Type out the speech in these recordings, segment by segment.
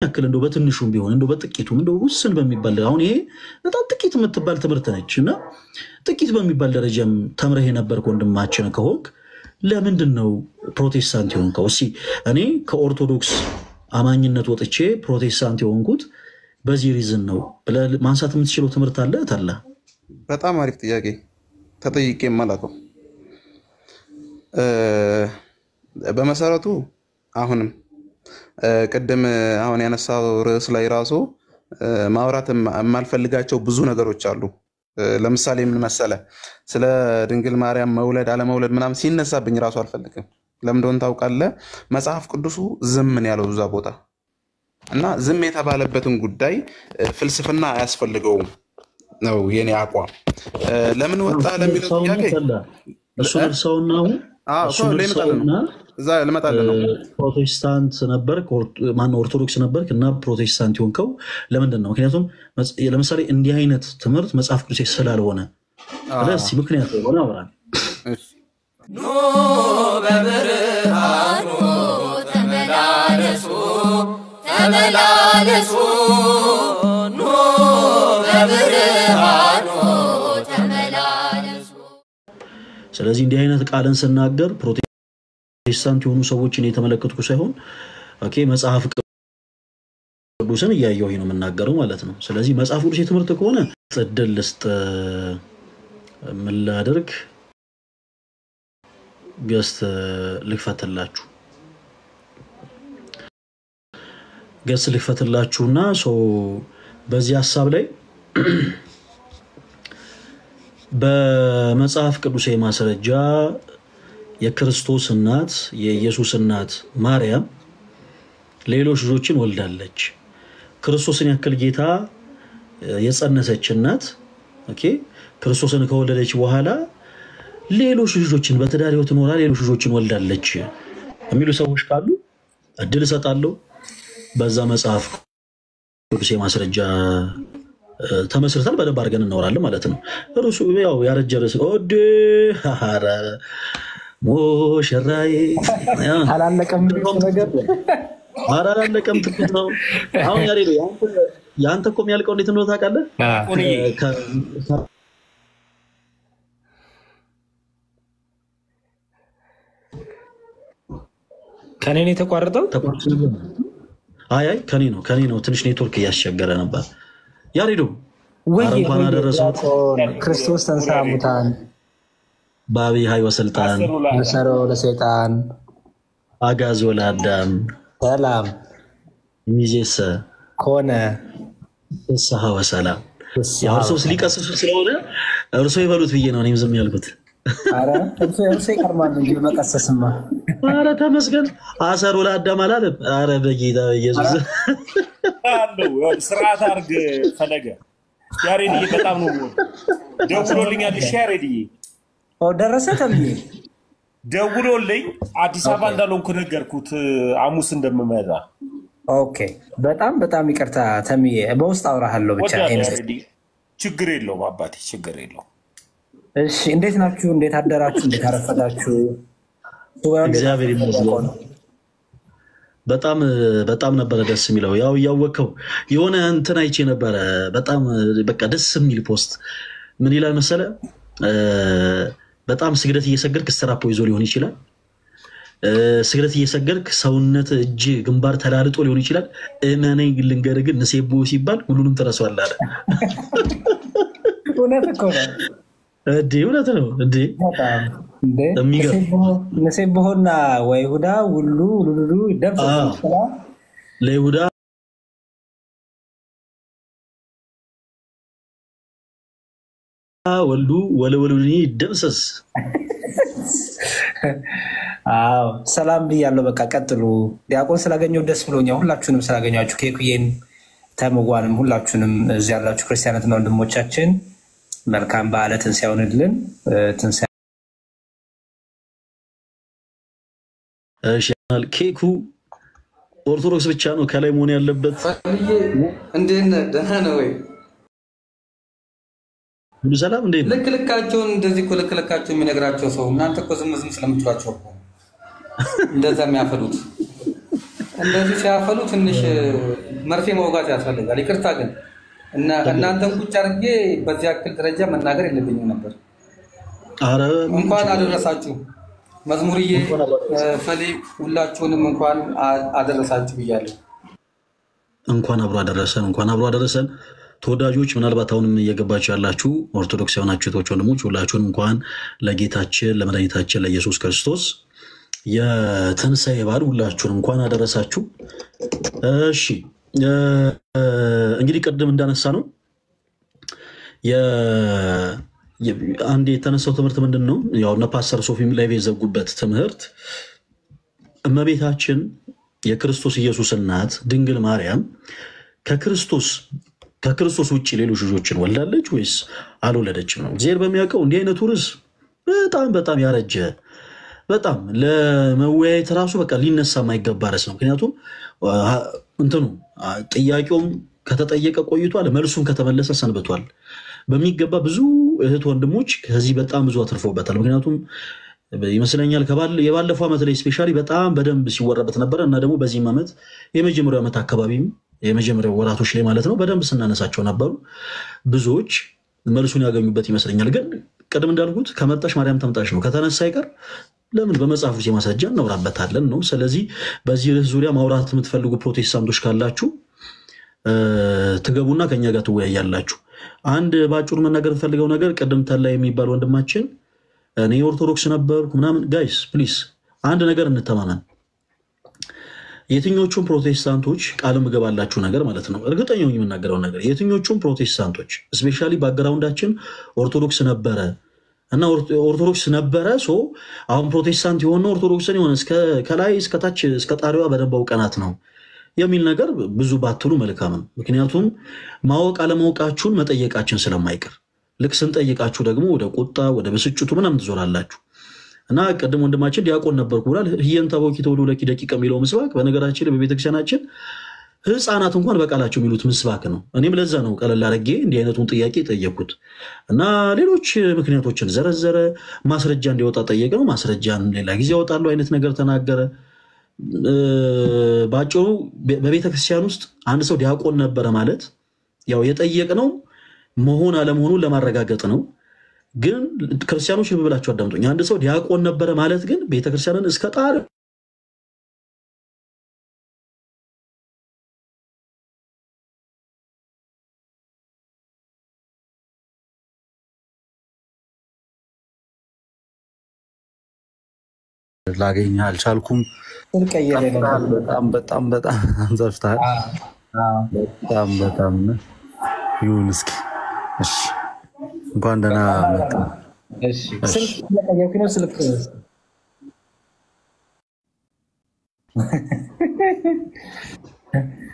ያክል እንደው በትንሹም ቢሆን እንደው በጥቂቱም እንደው ውስን በሚባል አሁን ይሄ በጣም ጥቂት የምትባል ትምህርት ነችና ጥቂት በሚባል ደረጃም ተምረህ የነበርክ ወንድማችን ከሆንክ ለምንድን ነው ፕሮቴስታንት የሆንከው? እሺ እኔ ከኦርቶዶክስ አማኝነት ወጥቼ ፕሮቴስታንት የሆንኩት በዚህ ሪዝን ነው ብለህ ማንሳት የምትችለው ትምህርት አለ ታላ? በጣም አሪፍ ጥያቄ ተጠይቄ ማላቀው። በመሰረቱ አሁንም ቀደም አሁን ያነሳው ርዕስ ላይ ራሱ ማውራት የማልፈልጋቸው ብዙ ነገሮች አሉ። ለምሳሌ ምን መሰለ ስለ ድንግል ማርያም መውለድ አለ መውለድ ምናምን ሲነሳብኝ ራሱ አልፈልግም። ለምን እንደሆነ ታውቃለህ? መጽሐፍ ቅዱሱ ዝም ነው ያለው እዛ ቦታ እና ዝም የተባለበትን ጉዳይ ፍልስፍና አያስፈልገውም ነው የኔ አቋም። ለምን ወጣ ለሚለው ጥያቄ እሱ ሰውናው እሱ ለምን እዛ ለመጣለ ነው ፕሮቴስታንት ነበር ማን ኦርቶዶክስ ነበር እና ፕሮቴስታንት ሆንከው ለምንድን ነው? ምክንያቱም ለምሳሌ እንዲህ አይነት ትምህርት መጽሐፍ ቅዱስ ስላልሆነ ስለዚህ ምክንያት ሆነ አወራን። ኖ በብርሃኑ ተመላለሱ ተመላለሱ ኖ በብርሃኑ ተመላለሱ። ስለዚህ እንዲህ አይነት ቃልን ስናገር ፕሮቴስታንት የሆኑ ሰዎችን የተመለከትኩ ሳይሆን ኦኬ መጽሐፍ ቅዱስን እያየሁ ነው የምናገረው ማለት ነው። ስለዚህ መጽሐፍ ቅዱስ የትምህርት ከሆነ ጽድል ልስጥ ምን ላድርግ ገስት ልክፈትላችሁ ልክፈትላችሁና በዚህ ሐሳብ ላይ በመጽሐፍ ቅዱስ የማስረጃ የክርስቶስ እናት የኢየሱስ እናት ማርያም ሌሎች ልጆችን ወልዳለች። ክርስቶስን ያክል ጌታ የጸነሰች እናት ኦኬ ክርስቶስን ከወለደች በኋላ ሌሎች ልጆችን በትዳር ህይወት ኖራ ሌሎች ልጆችን ወልዳለች የሚሉ ሰዎች ካሉ እድል ሰጣለሁ። በዛ መጽሐፍ ቅዱስ የማስረጃ ተመስርተን በደንብ አድርገን እናወራለን ማለት ነው። እርሱ ያው ያረጀ ርዕስ ኦዴ ሐራ ሙሽራዬ አላለቀም ነገር አላለቀም ጥቂት ነው። አሁን ያሬዶ ያንተ እኮ የሚያልቀው እንዴት ነው ታውቃለህ? ከኔ ነው የተቋረጠው። አይ ከኔ ነው ትንሽ ኔትወርክ እያስቸገረ ነበር። ያሬዶ እንኳን አደረሰው። ክርስቶስ ተንሥአ እሙታን በአብይ ኃይል ወሥልጣን አሰሮ ለሰይጣን አግዓዞ ለአዳም ሰላም ሚዜሰ ኮነ ፍስሐ ወሰላም። ያርሶስ ሊቀስሱ ስለሆነ እርሶ ይበሉት ብዬ ነው እኔም ዝም ያልኩት። አረ እርሶ ይቀርማል እንጂ መቀሰስማ። አረ ተመስገን አሰሮ ለአዳም አላለም። አረ በጌታ ኢየሱስ አለው ስርዓት አርግ ፈለገ ያሬድዬ በጣም ነው ደውሎልኛል። ያሬድዬ ደረሰ ተምዬ ደውሎልኝ አዲስ አበባ እንዳልሆንኩ ነገርኩት ሐሙስ እንደምመጣ። ኦኬ በጣም ይቅርታ ተምዬ በውስጥ አውራሃለሁ ብቻ ችግር የለውም አባቴ ችግር የለውም። እሺ እንዴት ናችሁ? እንዴት አደራችሁ? እንዴት አረፈዳችሁ? እግዚአብሔር ይመስገን። በጣም ነበር ደስ የሚለው። ያው ያወቀው የሆነ እንትን አይቼ ነበር በጣም በቃ ደስ የሚል ፖስት ምን ይላል መሰለ በጣም ስግደት እየሰገድክ ስትራፖ ይዞ ሊሆን ይችላል። ስግደት እየሰገድክ ሰውነት እጅ ግንባር ተላልጦ ሊሆን ይችላል። እመነኝ ልንገርህ ግን ንሴቦ ሲባል ሁሉንም ተረሷል አለ። እውነት ነው እንዴ? ንሴቦና ወይሁዳ ሁሉ ደምሰስ ለይሁዳ ወልዱ ወለወሉኒ ደምሰስ። አዎ ሰላም ብያለሁ። በቃ ቀጥሉ። ዲያቆን ስላገኘው ደስ ብሎኛል። ሁላችሁንም ስላገኛችሁ ኬኩዬን ተመጓንም ሁላችሁንም እዚህ ያላችሁ ክርስቲያናትና ወንድሞቻችን መልካም በዓለ ትንሣኤ ይሁንልን። እሺ ኬኩ ኦርቶዶክስ ብቻ ነው ከላይ መሆን ያለበት። እንዴት ደህና ነው ወይ? ሁሉ ሰላም እንዴት ነው? ልክልካቸውን እንደዚህ እኮ ልክልካቸው የሚነግራቸው ሰው እናንተ እኮ ዝም ስለምትሏቸው እኮ እንደዛ የሚያፈሉት እንደዚህ ሲያፈሉ ትንሽ መርፌ መውጋት ያስፈልጋል። ይቅርታ ግን እናንተን ቁጭ አድርጌ በዚህ ያክል ደረጃ መናገር የለብኝም ነበር። ኧረ እንኳን አደረሳችሁ መዝሙርዬ፣ ፈሊ ሁላችሁንም እንኳን አደረሳችሁ ብያለሁ። እንኳን አብሮ አደረሰን። ተወዳጆች ምናልባት አሁንም እየገባችሁ ያላችሁ ኦርቶዶክስ የሆናችሁ እህቶች ወንድሞች ሁላችሁን እንኳን ለጌታችን ለመድኃኒታችን ለኢየሱስ ክርስቶስ የትንሣኤ በዓል ሁላችሁን እንኳን አደረሳችሁ። እሺ እንግዲህ ቅድም እንዳነሳ ነው አንድ የተነሳው ትምህርት ምንድን ነው? ያው እነ ፓስተር ሶፊም ላይ የዘጉበት ትምህርት እመቤታችን የክርስቶስ ኢየሱስ እናት ድንግል ማርያም ከክርስቶስ ውጭ ሌሎች ልጆችን ወልዳለች ወይስ አልወለደችም ነው። እግዚአብሔር በሚያውቀው እንዲህ አይነቱ ርዕስ በጣም ያረጀ በጣም ለመወያየት ራሱ በቃ ሊነሳ የማይገባ ርዕስ ነው። ምክንያቱም ጥያቄውም ከተጠየቀ ቆይቷል፣ መልሱም ከተመለሰ ሰንብቷል። በሚገባ ብዙ እህት ወንድሞች ከዚህ በጣም ብዙ አትርፎበታል። ምክንያቱም ይመስለኛል የባለፈው ዓመት ላይ ስፔሻሊ በጣም በደንብ ሲወራበት ነበረ እና ደግሞ በዚህም ዓመት የመጀመሪያው ዓመት አካባቢም የመጀመሪያው ወራቶች ላይ ማለት ነው በደንብ ስናነሳቸው ነበሩ። ብዙዎች መልሱን ያገኙበት ይመስለኛል። ግን ቀደም እንዳልኩት ከመጣሽ ማርያም ተምጣሽ ነው። ከተነሳ አይቀር ለምን በመጽሐፍ ውስጥ የማስረጃ እናወራበታለን ነው። ስለዚህ በዚህ ርዕስ ዙሪያ ማውራት የምትፈልጉ ፕሮቴስታንቶች ካላችሁ ትገቡና ከኛ ጋር ትወያያላችሁ። አንድ ባጭሩ መናገር ፈልገው ነገር ቀደም ተላ የሚባል ወንድማችን እኔ ኦርቶዶክስ ነበርኩ ምናምን ጋይስ ፕሊስ አንድ ነገር እንተማመን። የትኞቹም ፕሮቴስታንቶች ቃልም ገባላችሁ ነገር ማለት ነው እርግጠኛው የምናገረው ነገር የትኞቹም ፕሮቴስታንቶች ስፔሻሊ ባክግራውንዳችን ኦርቶዶክስ ነበረ እና ኦርቶዶክስ ነበረ አሁን ፕሮቴስታንት የሆነው ኦርቶዶክስን የሆነ ከላይ እስከ ታች እስከ ጣሪዋ በደንብ አውቀናት ነው የሚል ነገር ብዙ ባትሉ መልካም ነው። ምክንያቱም ማወቅ አለማወቃችሁን መጠየቃችን ስለማይቀር ልክ ስንጠይቃችሁ ደግሞ ወደ ቁጣ ወደ ብስጭቱ ምናምን ትዞራላችሁ። እና ቀደም ወንድማችን ዲያቆን ነበርኩ ብሏል። ህየንተ ቦኪ ተወሉ ለኪ ደቂቃ የሚለው ምስባክ በነገራችን በቤተክርስቲያናችን ህፃናት እንኳን በቃላቸው የሚሉት ምስባክ ነው። እኔም ለዛ ነው ቀለል አድርጌ እንዲህ አይነቱን ጥያቄ ጠየቅኩት እና ሌሎች ምክንያቶችን ዘረዘረ። ማስረጃ እንዲወጣ ጠየቀው። ማስረጃን ሌላ ጊዜ ያወጣሉ አይነት ነገር ተናገረ። ባጭሩ በቤተክርስቲያን ውስጥ አንድ ሰው ዲያቆን ነበረ ማለት ያው የጠየቅነው መሆን አለመሆኑን ለማረጋገጥ ነው። ግን ክርስቲያኖች ልብ ብላችሁ አዳምጡኝ። አንድ ሰው ዲያቆን ነበረ ማለት ግን ቤተክርስቲያንን እስከ ጣር ላገኝ አልቻልኩም። በጣም አንዘፍታል። በጣም ይሁን እስኪ እሺ እንኳን ደህና መጣ። እሺ ስልክ ለቀየው ነው ስልክ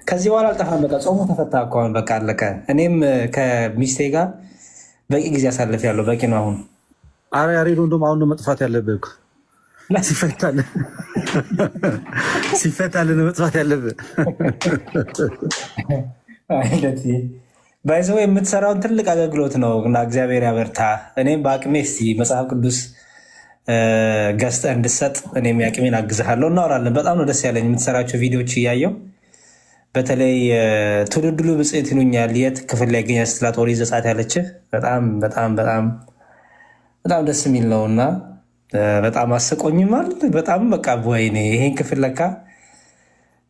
ከዚህ በኋላ አልጠፋም። በቃ ጾሙ ተፈታ እኮ አሁን በቃ አለቀ። እኔም ከሚስቴ ጋር በቂ ጊዜ አሳልፌያለሁ። በቂ ነው አሁን። ኧረ ያሬዶ እንደውም አሁን ነው መጥፋት ያለብህ እኮ ሲፈታልን መጥፋት ያለብህ አይደል? ባይዘው የምትሰራውን ትልቅ አገልግሎት ነው እና እግዚአብሔር ያበርታ። እኔም በአቅሜ እስቲ መጽሐፍ ቅዱስ ገዝተህ እንድሰጥ እኔም ያቅሜን አግዝሃለሁ። እናወራለን። በጣም ነው ደስ ያለኝ የምትሰራቸው ቪዲዮዎች እያየው። በተለይ ትውልድ ሁሉ ብፅዕት ይሉኛል የት ክፍል ላይ ይገኛል ስትላት ኦሪት ዘጸአት ያለችህ በጣም ደስ የሚል ነው እና በጣም አስቆኝማል። በጣም በቃ ወይኔ ይሄን ክፍል ለካ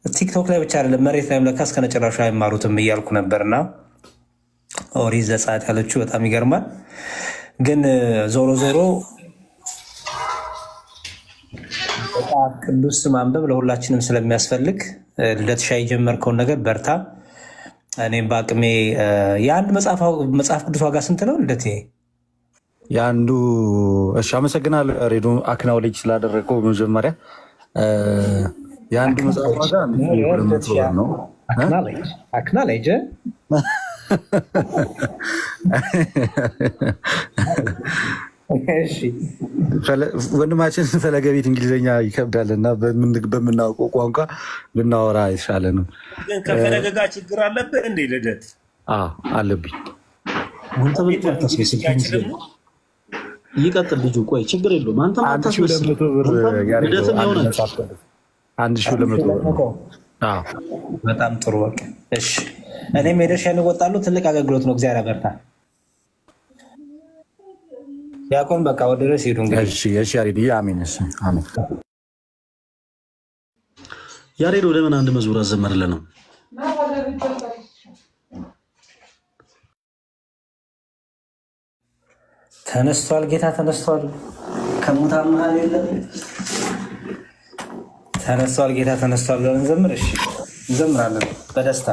ቲክቶክ ላይ ብቻ አይደለም መሬት ላይም ለካ እስከነጨራሹ አይማሩትም እያልኩ ነበርና ኦሪት ዘጸአት ያለችው በጣም ይገርማል። ግን ዞሮ መጽሐፍ ቅዱስ ማንበብ ለሁላችንም ስለሚያስፈልግ ልደትሻ የጀመርከውን ነገር በርታ። እኔም በአቅሜ የአንድ መጽሐፍ ቅዱስ ዋጋ ስንት ነው ልደቴ? የአንዱ እሺ፣ አመሰግናለሁ ሬዶ አክናውሌጅ ስላደረገው። በመጀመሪያ የአንዱ መጽሐፍ ዋጋ ነው። አክናውሌጅ ወንድማችን ፈለገ ቤት እንግሊዝኛ ይከብዳል እና በምናውቀው ቋንቋ ብናወራ የተሻለ ነው። ከፈለገ ጋር ችግር አለብህ እንዴ ልደት? አለብኝ። ይቀጥል ልጁ። ቆይ ችግር የለውም። አንተ ማታስመስል ልደትም ይሆናል 1200 ብር በጣም ጥሩ በቃ እሺ እኔም የድርሻዬን እወጣለሁ ትልቅ አገልግሎት ነው እግዚአብሔር ያበርታ ያቆም በቃ ወደ ድረስ ሄዱ እንግዲህ እሺ እሺ ያሬድ አሜን እሺ አሜን ያሬድ ወደ ምን አንድ መዝሙር አዘመርልንም ተነስቷል ጌታ ተነስቷል ከሙታን መሃል የለም ተነስቷል ጌታ ተነስቷል ብለን እንዘምር እሺ እንዘምራለን በደስታ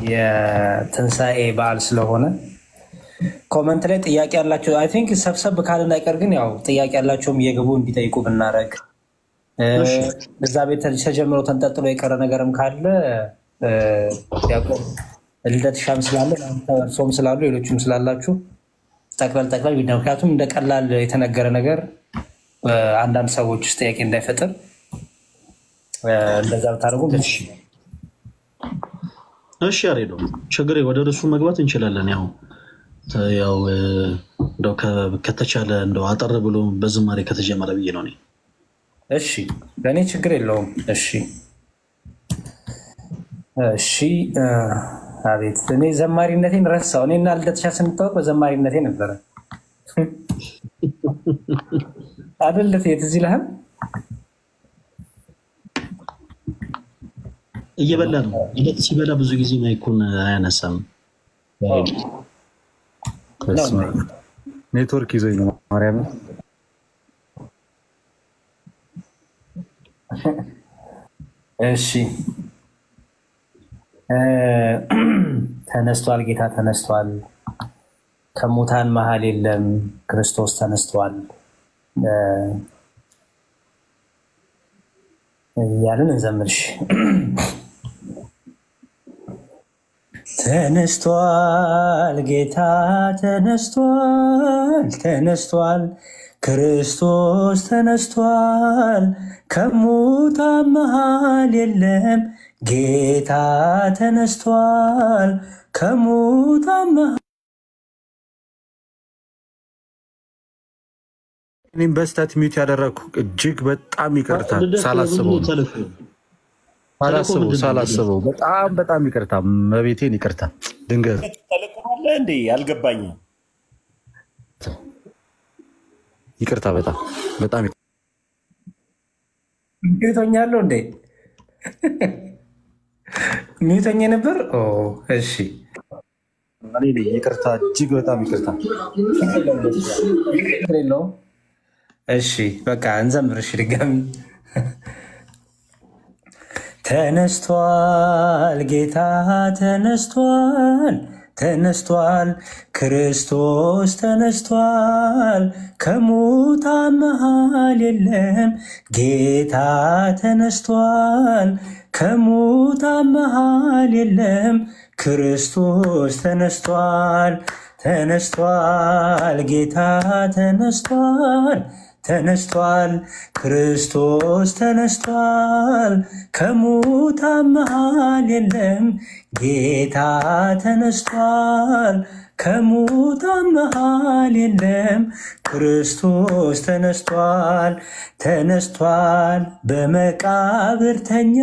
የትንሣኤ በዓል ስለሆነ ኮመንት ላይ ጥያቄ ያላችሁ አይ ቲንክ ሰብሰብ ካልን አይቀር ግን ያው ጥያቄ ያላቸውም እየገቡ እንዲጠይቁ ብናደርግ እዛ ቤት ተጀምሮ ተንጠልጥሎ የቀረ ነገርም ካለ ያቆም ልደት ሻም ስላለ እርሶም ስላሉ ሌሎችም ስላላችሁ ጠቅላላ ምክንያቱም እንደ ቀላል የተነገረ ነገር አንዳንድ ሰዎች ውስጥ ጥያቄ እንዳይፈጥር እንደዛ ብታደርጉ እሺ ያሬዶ ችግር ወደ እርሱ መግባት እንችላለን ያው እንደው ከተቻለ እንደው አጠር ብሎ በዝማሬ ከተጀመረ ብዬ ነው እሺ ለኔ ችግር የለውም እሺ አቤት እኔ ዘማሪነቴን ረሳው እኔና ልደትሻ ስንተዋወቅ በዘማሪነቴ ነበረ አይደል ትዝ ይልሃል እየበላ ነው ልደት ሲበላ ብዙ ጊዜ ማይኩን አያነሳም ኔትወርክ ይዞኝ ነው ማርያም እሺ ተነስቷል ጌታ ተነስቷል ከሙታን መሃል የለም ክርስቶስ ተነስቷል ያለን እንዘምርሽ ተነስቷል ጌታ ተነስቷል ክርስቶስ ተነስቷል ከሙታን መሃል የለም ጌታ ተነስቷል ከሙታን መሃል እኔም በስተት ሚውት ያደረኩ እጅግ በጣም ይቅርታ ሳላስበው በጣም ይቅርታ መቤቴን ይቅርታ ድንገት ተለቀማለ እንዴ አልገባኝም ይቅርታ በጣም ሚውቶኛለሁ እንዴ ሚውቶኛ ነበር እሺ ይቅርታ እጅግ በጣም ይቅርታ እሺ በቃ እንዘምርሽ ድጋሚ ተነስቷል ጌታ ተነስቷል ክርስቶስ ተነስቷል ከሙታን መሃል የለም ጌታ ተነስቷል ከሙታን መሃል የለም ክርስቶስ ተነስቷል ጌታ ተነስቷል ክርስቶስ ተነስቷል ከሙታን መሃል የለም ጌታ ተነስቷል ከሙታን መሃል የለም ክርስቶስ ተነስቷል በመቃብር ተኛ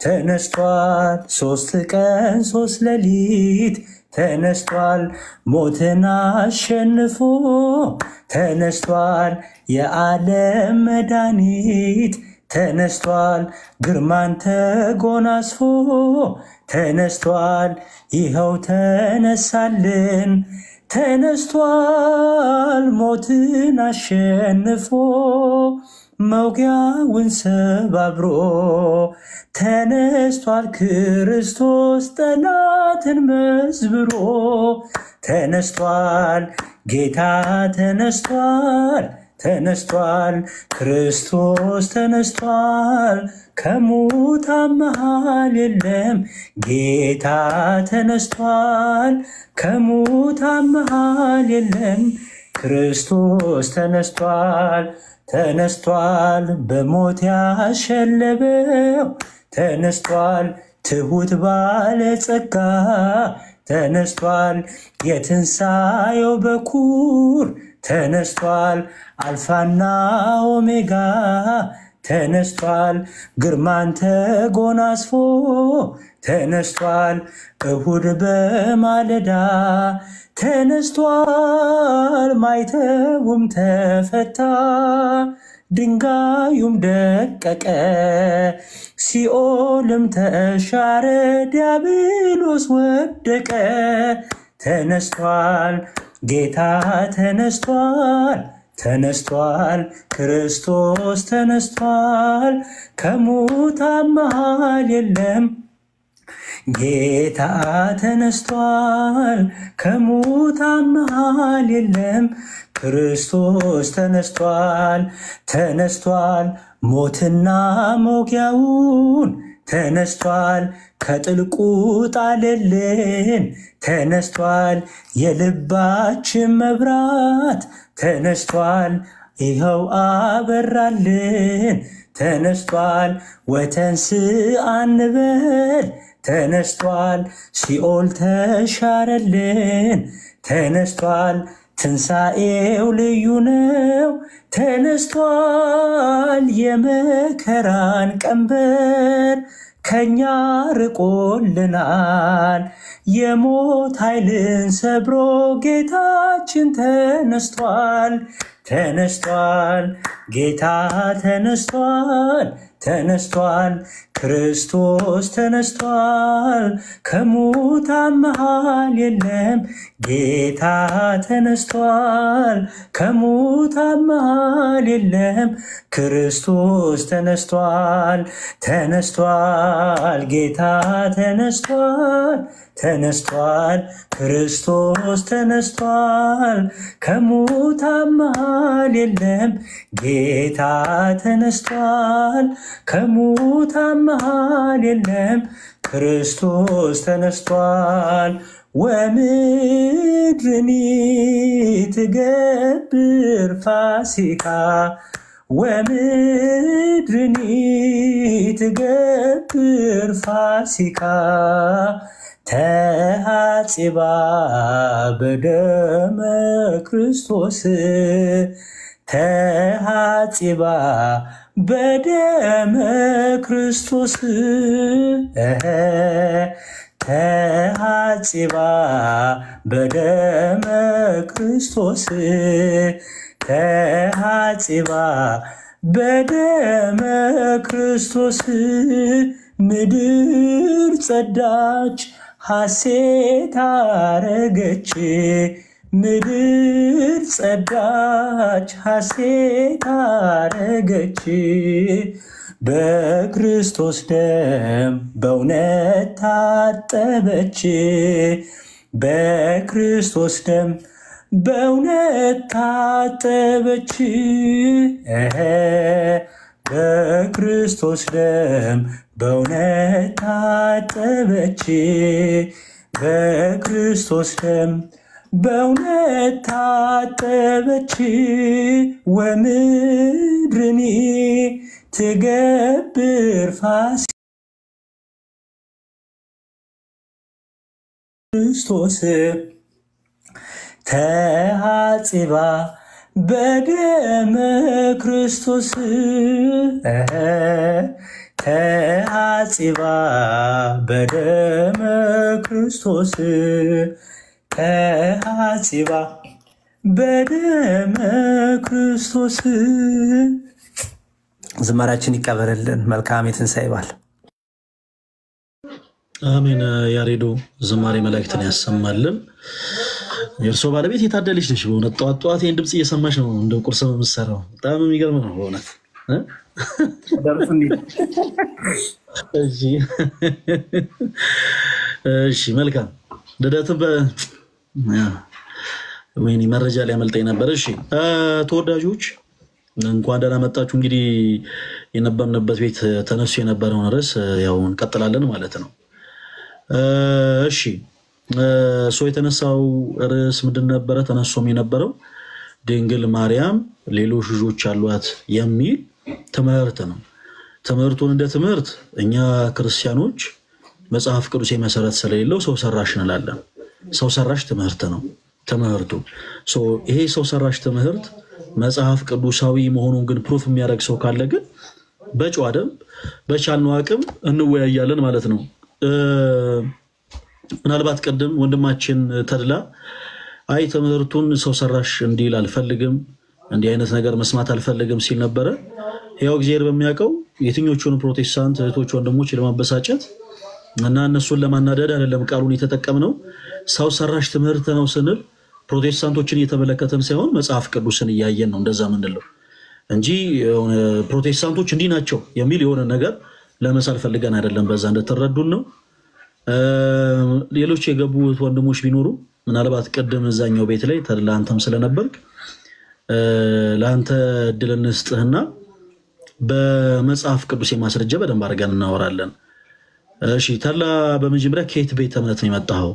ተነስቷል 3 ቀን 3 ሌሊት ተነስቷል ሞትን አሸንፎ ተነስቷል የዓለም መድኃኒት ተነስቷል ግርማን ተጎናጽፎ ተነስቷል ይኸው ተነሳልን ተነስቷል ሞትን አሸንፎ መውጊያውን ሰባብሮ ተነስቷል ክርስቶስ ጠላትን መዝብሮ ተነስቷል ጌታ ተነስቷል ክርስቶስ ተነስቷል ከሙታን መሃል የለም ጌታ ተነስቷል ከሙታን መሃል የለም ክርስቶስ ተነስቷል በሞት ያሸለበው ተነስቷል ትሁት ባለጸጋ ተነስቷል የትንሣኤው በኩር ተነስቷል አልፋና ኦሜጋ ተነስቷል ግርማን ተጎናጽፎ ተነስቷል እሁድ በማለዳ ተነስቷል ማይተውም ተፈታ ድንጋዩም ደቀቀ ሲኦልም ተሻረ ዲያብሎስ ወደቀ ተነስቷል ጌታ ተነስቷል ተነስቷል ክርስቶስ ተነስቷል ከሙታን መሃል የለም ጌታ ተነስቷል ከሙታን መሃል የለም ክርስቶስ ተነስቷል ተነስቷል ሞትና ሞጊያውን ተነስቷል ከጥልቁ ጣለልን ተነስቷል የልባችን መብራት ተነስቷል ይኸው አበራልን ተነስቷል ወተንሥአ እንበል ተነስቷል ሲኦል ተሻረልን ተነስቷል ትንሣኤው ልዩ ነው ተነስቷል የመከራን ቀንበር ከኛ ርቆልናል የሞት ኃይልን ሰብሮ ጌታችን ተነስቷል ተነስቷል ጌታ ተነስቷል ተነስቷል ክርስቶስ ተነስቷል ከሙታን መሃል የለም ጌታ ተነስቷል ከሙታን መሃል የለም ክርስቶስ ተነስቷል ተነስቷል ጌታ ተነስቷል ተነስቷል ክርስቶስ ተነስቷል ከሙታን መሃል የለም ጌታ ተነስቷል ከሙታን መሃል የለም ክርስቶስ ተነስቷል ወምድርኒ ትገብር ፋሲካ ወምድርኒ ትገብር ፋሲካ ተሐጽባ በደመ ክርስቶስ ተሐጽባ በደመ ክርስቶስ ተሐጽባ በደመ ክርስቶስ ተሐጽባ በደመ ክርስቶስ ምድር ጸዳች ሐሴት አረገች ምድር ጸዳች ሐሴት አረገች በክርስቶስ ደም በእውነት ታጠበች በክርስቶስ ደም በእውነት ታጠበች በክርስቶስ ደም በእውነት ታጠበች በክርስቶስ ደም በእውነት ታጠበች ወምድርኒ ትገብር ፋሲካ ክርስቶስ ተሐጽባ በደመ ክርስቶስ ተሐጽባ በደመ ክርስቶስ ተሐጽባ በደመ ክርስቶስ ዝማሬያችን ይቀበልልን። መልካም የትንሣኤ በዓል። አሜን። ያሬዶ ዝማሬ መላእክትን ያሰማልን። የእርሶ ባለቤት የታደለች ነሽ በእውነት። ጠዋት ጠዋት ይህን ድምፅ እየሰማሽ ነው እንደ ቁርስ የምትሰራው። በጣም የሚገርም ነው በእውነት። እሺ መልካም ልደት ወይኔ መረጃ ሊያመልጠኝ ነበር። እሺ ተወዳጆች እንኳን ደህና መጣችሁ። እንግዲህ የነበርንበት ቤት ተነሱ የነበረውን ርዕስ ያው እንቀጥላለን ማለት ነው። እሺ ሰው የተነሳው ርዕስ ምንድን ነበረ? ተነሶም የነበረው ድንግል ማርያም ሌሎች ልጆች አሏት የሚል ትምህርት ነው። ትምህርቱን እንደ ትምህርት እኛ ክርስቲያኖች መጽሐፍ ቅዱስ መሰረት ስለሌለው ሰው ሰራሽ እንላለን። ሰው ሰራሽ ትምህርት ነው። ትምህርቱ። ይሄ ሰው ሰራሽ ትምህርት መጽሐፍ ቅዱሳዊ መሆኑን ግን ፕሩፍ የሚያደርግ ሰው ካለ ግን በጨዋ ደንብ በቻልነው አቅም እንወያያለን ማለት ነው። ምናልባት ቀደም ወንድማችን ተድላ አይ ትምህርቱን ሰው ሰራሽ እንዲል አልፈልግም እንዲህ አይነት ነገር መስማት አልፈልግም ሲል ነበረ። ያው እግዚአብሔር በሚያውቀው የትኞቹን ፕሮቴስታንት እህቶች ወንድሞች ለማበሳጨት እና እነሱን ለማናደድ አይደለም ቃሉን የተጠቀምነው። ሰው ሰራሽ ትምህርት ነው ስንል ፕሮቴስታንቶችን እየተመለከተን ሳይሆን መጽሐፍ ቅዱስን እያየን ነው እንደዛ ምንለው እንጂ ፕሮቴስታንቶች እንዲህ ናቸው የሚል የሆነ ነገር ለመሳል ፈልገን አይደለም። በዛ እንደተረዱን ነው። ሌሎች የገቡ ወንድሞች ቢኖሩ ምናልባት ቀደም እዛኛው ቤት ላይ ተድላ አንተም ስለነበርክ ለአንተ እድል እንስጥህና በመጽሐፍ ቅዱስ የማስረጃ በደንብ አድርገን እናወራለን። እሺ ተድላ በመጀመሪያ ከየት ቤተ እምነት ነው የመጣኸው?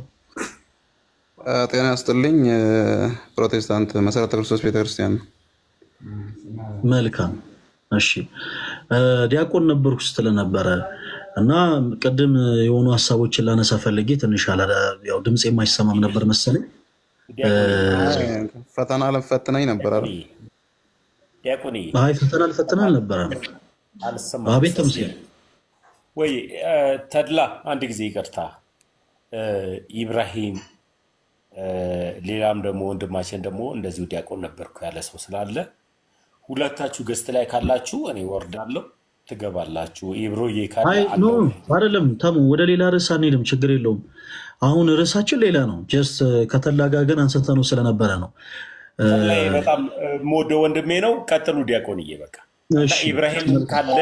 ጤና ይስጥልኝ። ፕሮቴስታንት መሰረተ ክርስቶስ ቤተክርስቲያን ነው። መልካም እሺ። ዲያቆን ነበርኩ ስለነበረ እና ቀደም የሆኑ ሀሳቦችን ላነሳ ፈልጌ ትንሽ ያው ድምጽ የማይሰማም ነበር መሰለኝ። ፈተና ለፈተናኝ ነበር አይደል? ዲያቆኒ አይ ፈተና ለፈተና ነበር አልሰማም። አቤት ተምሲል ወይ ተድላ አንድ ጊዜ ይቅርታ ኢብራሂም ሌላም ደግሞ ወንድማችን ደግሞ እንደዚሁ ዲያቆን ነበርኩ ያለ ሰው ስላለ ሁለታችሁ ገስት ላይ ካላችሁ እኔ ወርዳለሁ ትገባላችሁ። ኢብሮዬ ካለ አይ ኖ አይደለም ተሙ ወደ ሌላ ርዕስ አንሄድም፣ ችግር የለውም። አሁን ርዕሳችን ሌላ ነው። ጀስት ከተላጋ ግን አንስተነው ስለነበረ ነው። ላይ በጣም ሞዶ ወንድሜ ነው። ቀጥሉ ዲያቆንዬ በቃ። ኢብራሂም ካለ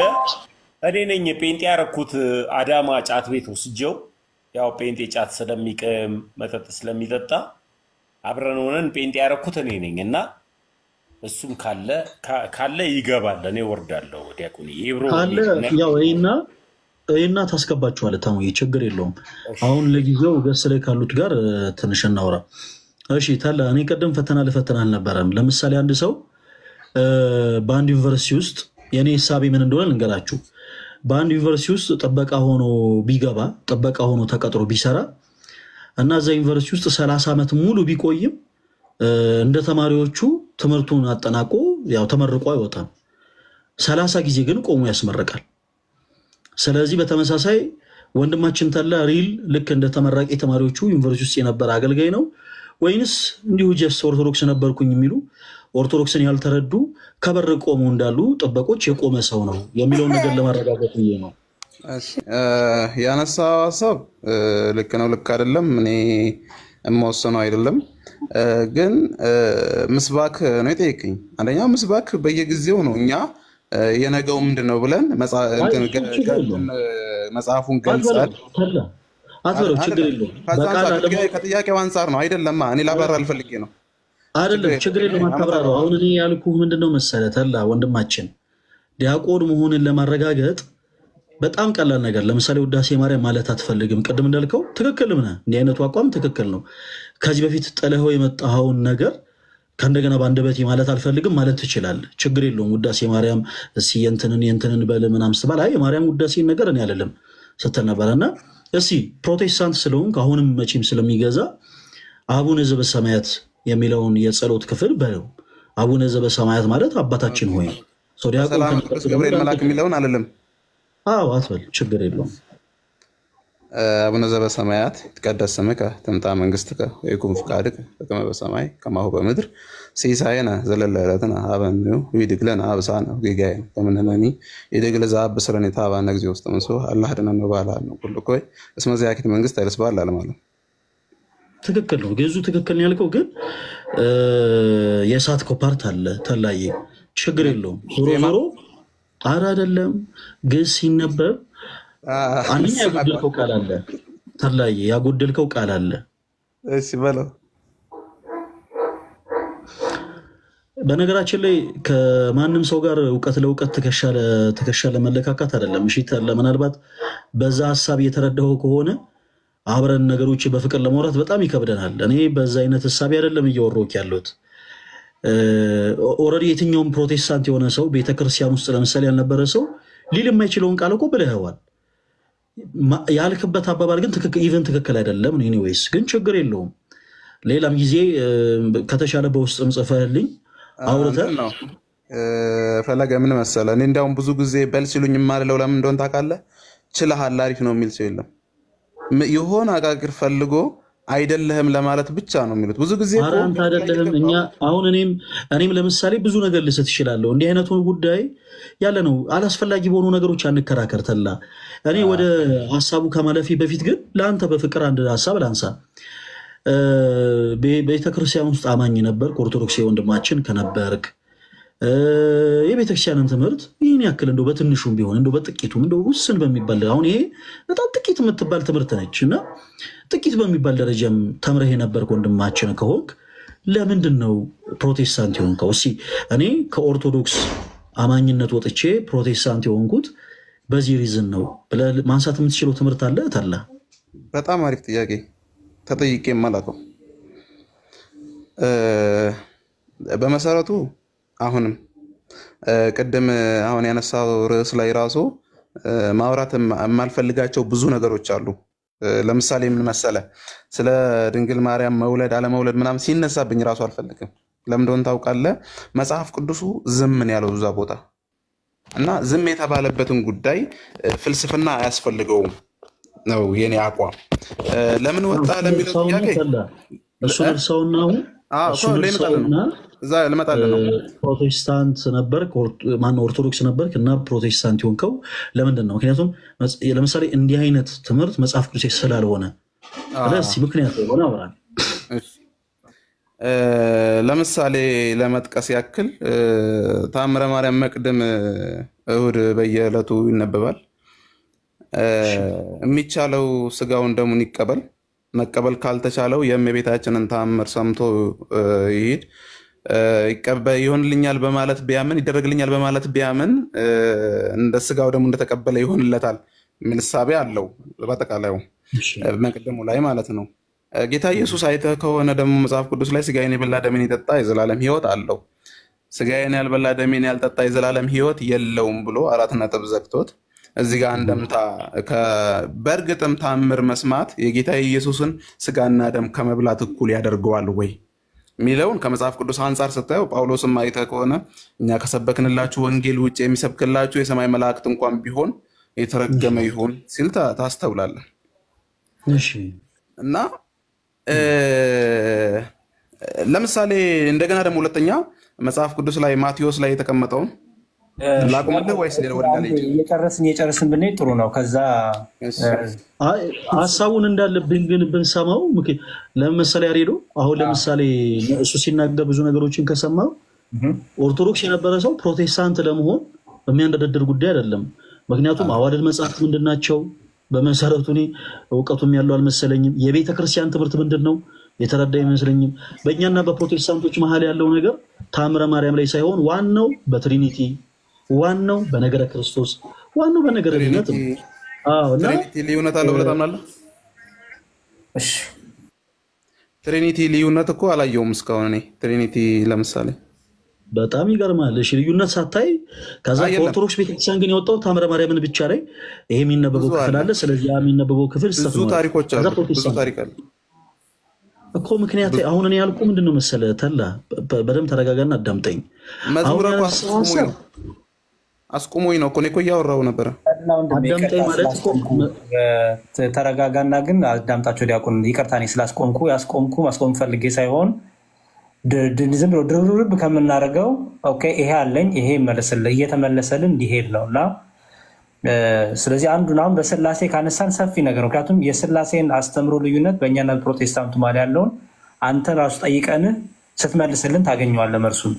እኔ ነኝ ጴንጤ ያረኩት አዳማ ጫት ቤት ወስጄው ያው ጴንጤ ጫት ስለሚቀም መጠጥ ስለሚጠጣ አብረን ሆነን ጴንጤ ያረኩት እኔ ነኝ እና እሱም ካለ ይገባል። እኔ ወርዳለሁ ዲያቆን ኢብሮ ካለ ያው እይና ታስገባችኋለህ። ታሙዬ ችግር የለውም። አሁን ለጊዜው ገስ ላይ ካሉት ጋር ትንሽ እናውራ። እሺ ታላ እኔ ቀደም ፈተና ለፈተና አልነበረም። ለምሳሌ አንድ ሰው በአንድ ዩኒቨርሲቲ ውስጥ የኔ ሐሳቤ ምን እንደሆነ ልንገራችሁ። በአንድ ዩኒቨርሲቲ ውስጥ ጥበቃ ሆኖ ቢገባ ጥበቃ ሆኖ ተቀጥሮ ቢሰራ እና እዛ ዩኒቨርሲቲ ውስጥ 30 ዓመት ሙሉ ቢቆይም እንደ ተማሪዎቹ ትምህርቱን አጠናቆ ያው ተመርቆ አይወጣም። 30 ጊዜ ግን ቆሞ ያስመርቃል። ስለዚህ በተመሳሳይ ወንድማችን ተላ ሪል ልክ እንደ ተመራቂ ተማሪዎቹ ዩኒቨርሲቲ ውስጥ የነበረ አገልጋይ ነው ወይንስ እንዲሁ ጀስት ኦርቶዶክስ ነበርኩኝ የሚሉ ኦርቶዶክስን ያልተረዱ ከበር ቆሞ እንዳሉ ጥበቆች የቆመ ሰው ነው የሚለው ነገር ለማረጋገጥ ነው። እሺ ያነሳው ሐሳብ ልክ ነው ልክ አይደለም እኔ የምወስነው አይደለም። ግን ምስባክ ነው የጠየቀኝ። አንደኛ ምስባክ በየጊዜው ነው እኛ የነገው ምንድነው ብለን መጽሐፉን ገልጸን አዘረው ችግር የለውም። ከጥያቄው አንፃር ነው አይደለም። እኔ ላብራራ አልፈልጌ ነው አይደለም ችግር የለውም። አታብራራው። አሁን እኔ ያልኩህ ምንድነው መሰለህ ተላ ወንድማችን ዲያቆን መሆንን ለማረጋገጥ በጣም ቀላል ነገር ለምሳሌ ውዳሴ ማርያም ማለት አትፈልግም ቅድም እንዳልከው ትክክልም ነህ። እንዲህ አይነቱ አቋም ትክክል ነው። ከዚህ በፊት ጥለኸው የመጣኸውን ነገር ከእንደገና ባንደበቴ ማለት አልፈልግም ማለት ትችላለህ። ችግር የለውም። ውዳሴ ማርያም እሺ የእንትንን በል ምናምን ስትባል አይ ማርያም ውዳሴን ነገር እኔ አይደለም ስትል ነበርና እሺ ፕሮቴስታንት ስለሆንክ አሁንም መቼም ስለሚገዛ አቡነ ዘበሰማያት የሚለውን የጸሎት ክፍል በለው። አቡነ ዘበሰማያት ማለት አባታችን ሆይ ሰላም ገብርኤል መልአክ የሚለውን አይደለም። አዎ አትበል ችግር የለውም። አቡነ ዘበሰማያት ይትቀደስ ስምከ ትምጣ መንግስትከ ወይኩን ፈቃድከ በከመ በሰማይ ከማሁ በምድር ሲሳየነ ዘለለ ዕለትነ ሀበነ ወኅድግ ለነ አበሳነ ወጌጋየነ ከመ ንሕነኒ ይድግ ለዘአብስረን የታባነ ጊዜ ውስጥ መንሶ አላህ ደነነ ባላል ነው ሁሉ ቆይ እስመ ዚአኪት መንግስት አይልስባል አለ ማለት ትክክል ነው። ግዙ ትክክል ነው ያልከው ግን የሳት ኮፓርት አለ ተላየ ችግር የለውም። ዞሮ ዞሮ አራ አይደለም ግን ሲነበብ አንኛ ያጎደልከው ቃል አለ ተላየ ያጎደልከው ቃል አለ። እሺ በለው። በነገራችን ላይ ከማንም ሰው ጋር ዕውቀት ለዕውቀት ተከሻለ መለካካት አይደለም። እሺ ተላ ምናልባት በዛ ሐሳብ እየተረዳው ከሆነ አብረን ነገሮች በፍቅር ለማውራት በጣም ይከብደናል። እኔ በዛ አይነት ሐሳብ አይደለም እየወሮክ ያለሁት። ኦሬዲ የትኛውም ፕሮቴስታንት የሆነ ሰው ቤተክርስቲያን ውስጥ ለምሳሌ ያልነበረ ሰው ሊል የማይችለውን ቃል እኮ ብለህዋል። ያልክበት አባባል ግን ትክክል አይደለም። ኤኒዌይስ ግን ችግር የለውም። ሌላም ጊዜ ከተሻለ በውስጥም ጽፈህልኝ አውርተህ ነው ፈለገ ምን መሰለ እኔ እንዳውም ብዙ ጊዜ በል ሲሉኝ የማልለው ለምን እንደሆነ ታውቃለህ ችለሃል አሪፍ ነው የሚል ሰው የለም የሆነ አጋግር ፈልጎ አይደለህም ለማለት ብቻ ነው የሚሉት ብዙ ጊዜ አራንተ አይደለህም እኛ አሁን እኔም ለምሳሌ ብዙ ነገር ልስት ይችላልው እንዲህ አይነቱ ጉዳይ ያለ ነው አላስፈላጊ በሆኑ ነገሮች አንከራከር ተላ እኔ ወደ ሐሳቡ ከማለፊ በፊት ግን ለአንተ በፍቅር አንድ ሐሳብ ላንሳ በቤተክርስቲያን ውስጥ አማኝ ነበር ኦርቶዶክስ ወንድማችን ከነበርክ የቤተክርስቲያንን ትምህርት ይሄን ያክል እንደው በትንሹም ቢሆን እንደው በጥቂቱም እንደው ውስን በሚባል አሁን ይሄ በጣም ጥቂት የምትባል ትምህርት ነችና ጥቂት በሚባል ደረጃም ተምረህ የነበር ወንድማችን ከሆንክ ለምንድን ነው ፕሮቴስታንት የሆንከው እሺ እኔ ከኦርቶዶክስ አማኝነት ወጥቼ ፕሮቴስታንት የሆንኩት በዚህ ሪዝን ነው ብለህ ማንሳት የምትችለው ትምህርት አለ ታላ በጣም አሪፍ ጥያቄ ተጠይቄ ማላቀው በመሰረቱ አሁንም ቀደም አሁን ያነሳው ርዕስ ላይ ራሱ ማውራት የማልፈልጋቸው ብዙ ነገሮች አሉ ለምሳሌ ምን መሰለ ስለ ድንግል ማርያም መውለድ አለ መውለድ ምናም ሲነሳብኝ ራሱ አልፈልግም ለምን እንደሆነ ታውቃለህ መጽሐፍ ቅዱሱ ዝም ምን ያለው እዛ ቦታ እና ዝም የተባለበትን ጉዳይ ፍልስፍና አያስፈልገውም ነው የኔ አቋም ለምን ወጣ ለሚለው ጥያቄ እሱ እርሳውና እሱ እዛ ለመጣለ ነው ፕሮቴስታንት ነበር ማን ኦርቶዶክስ ነበር እና ፕሮቴስታንት ይሆንከው ለምንድን ነው ምክንያቱም ለምሳሌ እንዲህ አይነት ትምህርት መጽሐፍ ቅዱስ ስላልሆነ ስለዚህ ምክንያት ሆነ አወራን ለምሳሌ ለመጥቀስ ያክል ታምረ ማርያም መቅደም እሁድ በየዕለቱ ይነበባል የሚቻለው ስጋውን ደሙን ይቀበል መቀበል ካልተቻለው የእመቤታችንን ታምር ሰምቶ ይሄድ ይቀበል ይሆንልኛል በማለት ቢያምን ይደረግልኛል በማለት ቢያምን እንደ ስጋው ደሙ እንደተቀበለ ይሆንለታል ምንሳቤ አለው በተቃላዩ መቅደሙ ላይ ማለት ነው ጌታ ኢየሱስ አይተ ከሆነ ደሞ መጽሐፍ ቅዱስ ላይ ስጋዬን የበላ ደሜን ይጠጣ የዘላለም ሕይወት አለው ስጋዬን ያልበላ ደሜን ያልጠጣ የዘላለም ሕይወት የለውም ብሎ 4 ነጥብ ዘግቶት እዚህ ጋር እንደምታ በርግጥም ታምር መስማት የጌታ ኢየሱስን ስጋና ደም ከመብላት እኩል ያደርገዋል ወይ ሚለውን ከመጽሐፍ ቅዱስ አንፃር ስታየው ጳውሎስም አይተ ከሆነ እኛ ከሰበክንላችሁ ወንጌል ውጪ የሚሰብክላችሁ የሰማይ መላእክት እንኳን ቢሆን የተረገመ ይሁን ሲል ታስተውላለህ እሺ እና ለምሳሌ እንደገና ደግሞ ሁለተኛ መጽሐፍ ቅዱስ ላይ ማቴዎስ ላይ የተቀመጠው ላቆምልህ ወይስ ወደ የጨረስን ብንይ ጥሩ ነው ከዛ ሐሳቡን እንዳለብን ግን ብንሰማው ለምሳሌ ያሬዶ አሁን ለምሳሌ እሱ ሲናገር ብዙ ነገሮችን ከሰማው ኦርቶዶክስ የነበረ ሰው ፕሮቴስታንት ለመሆን የሚያንደደድር ጉዳይ አይደለም ምክንያቱም አዋልድ መጽሐፍት ምንድናቸው በመሰረቱ እኔ ዕውቀቱም ያለው አልመሰለኝም የቤተ ክርስቲያን ትምህርት ምንድነው የተረዳ ይመስለኝም በእኛና በፕሮቴስታንቶች መሃል ያለው ነገር ታምረ ማርያም ላይ ሳይሆን ዋናው በትሪኒቲ ዋናው በነገረ ክርስቶስ ዋናው በነገረ ድነት እና ትሪኒቲ ልዩነት አለው ብለህ ታምናለህ እሺ ትሪኒቲ ልዩነት እኮ አላየውም እስካሁን እኔ ትሪኒቲ ለምሳሌ በጣም ይገርማል እሺ ልዩነት ሳታይ ከዛ ኦርቶዶክስ ቤተክርስቲያን ግን የወጣው ታምረ ማርያምን ብቻ ላይ ይሄ የሚነበበው ክፍል አለ ስለዚህ የሚነበበው ክፍል ብዙ ታሪኮች አሉ ብዙ ታሪክ አለ እኮ ምክንያት አሁን እኔ ያልኩ ምንድነው መሰለ ተላ በደም ተረጋጋና አዳምጠኝ መዝሙር አስቆሞኝ ነው እኮ እኔ እኮ ያወራው ነበር አዳምጠኝ ማለት እኮ ተረጋጋና ግን አዳምጣቸው ዲያቆን ይቅርታኔ ስላስቆምኩ ማስቆም ፈልጌ ሳይሆን ዝም ብሎ ድርብርብ ከምናደርገው ኦኬ ይሄ አለኝ ይሄ መልስልህ እየተመለሰልን እንዲሄድ ነውና ስለዚህ አንዱን አሁን በስላሴ ካነሳን ሰፊ ነገር ነው ምክንያቱም የስላሴን አስተምሮ ልዩነት በእኛና በፕሮቴስታንቱ ማለት ያለውን አንተ ራሱ ጠይቀን ስትመልስልን ታገኘዋለህ መልሱን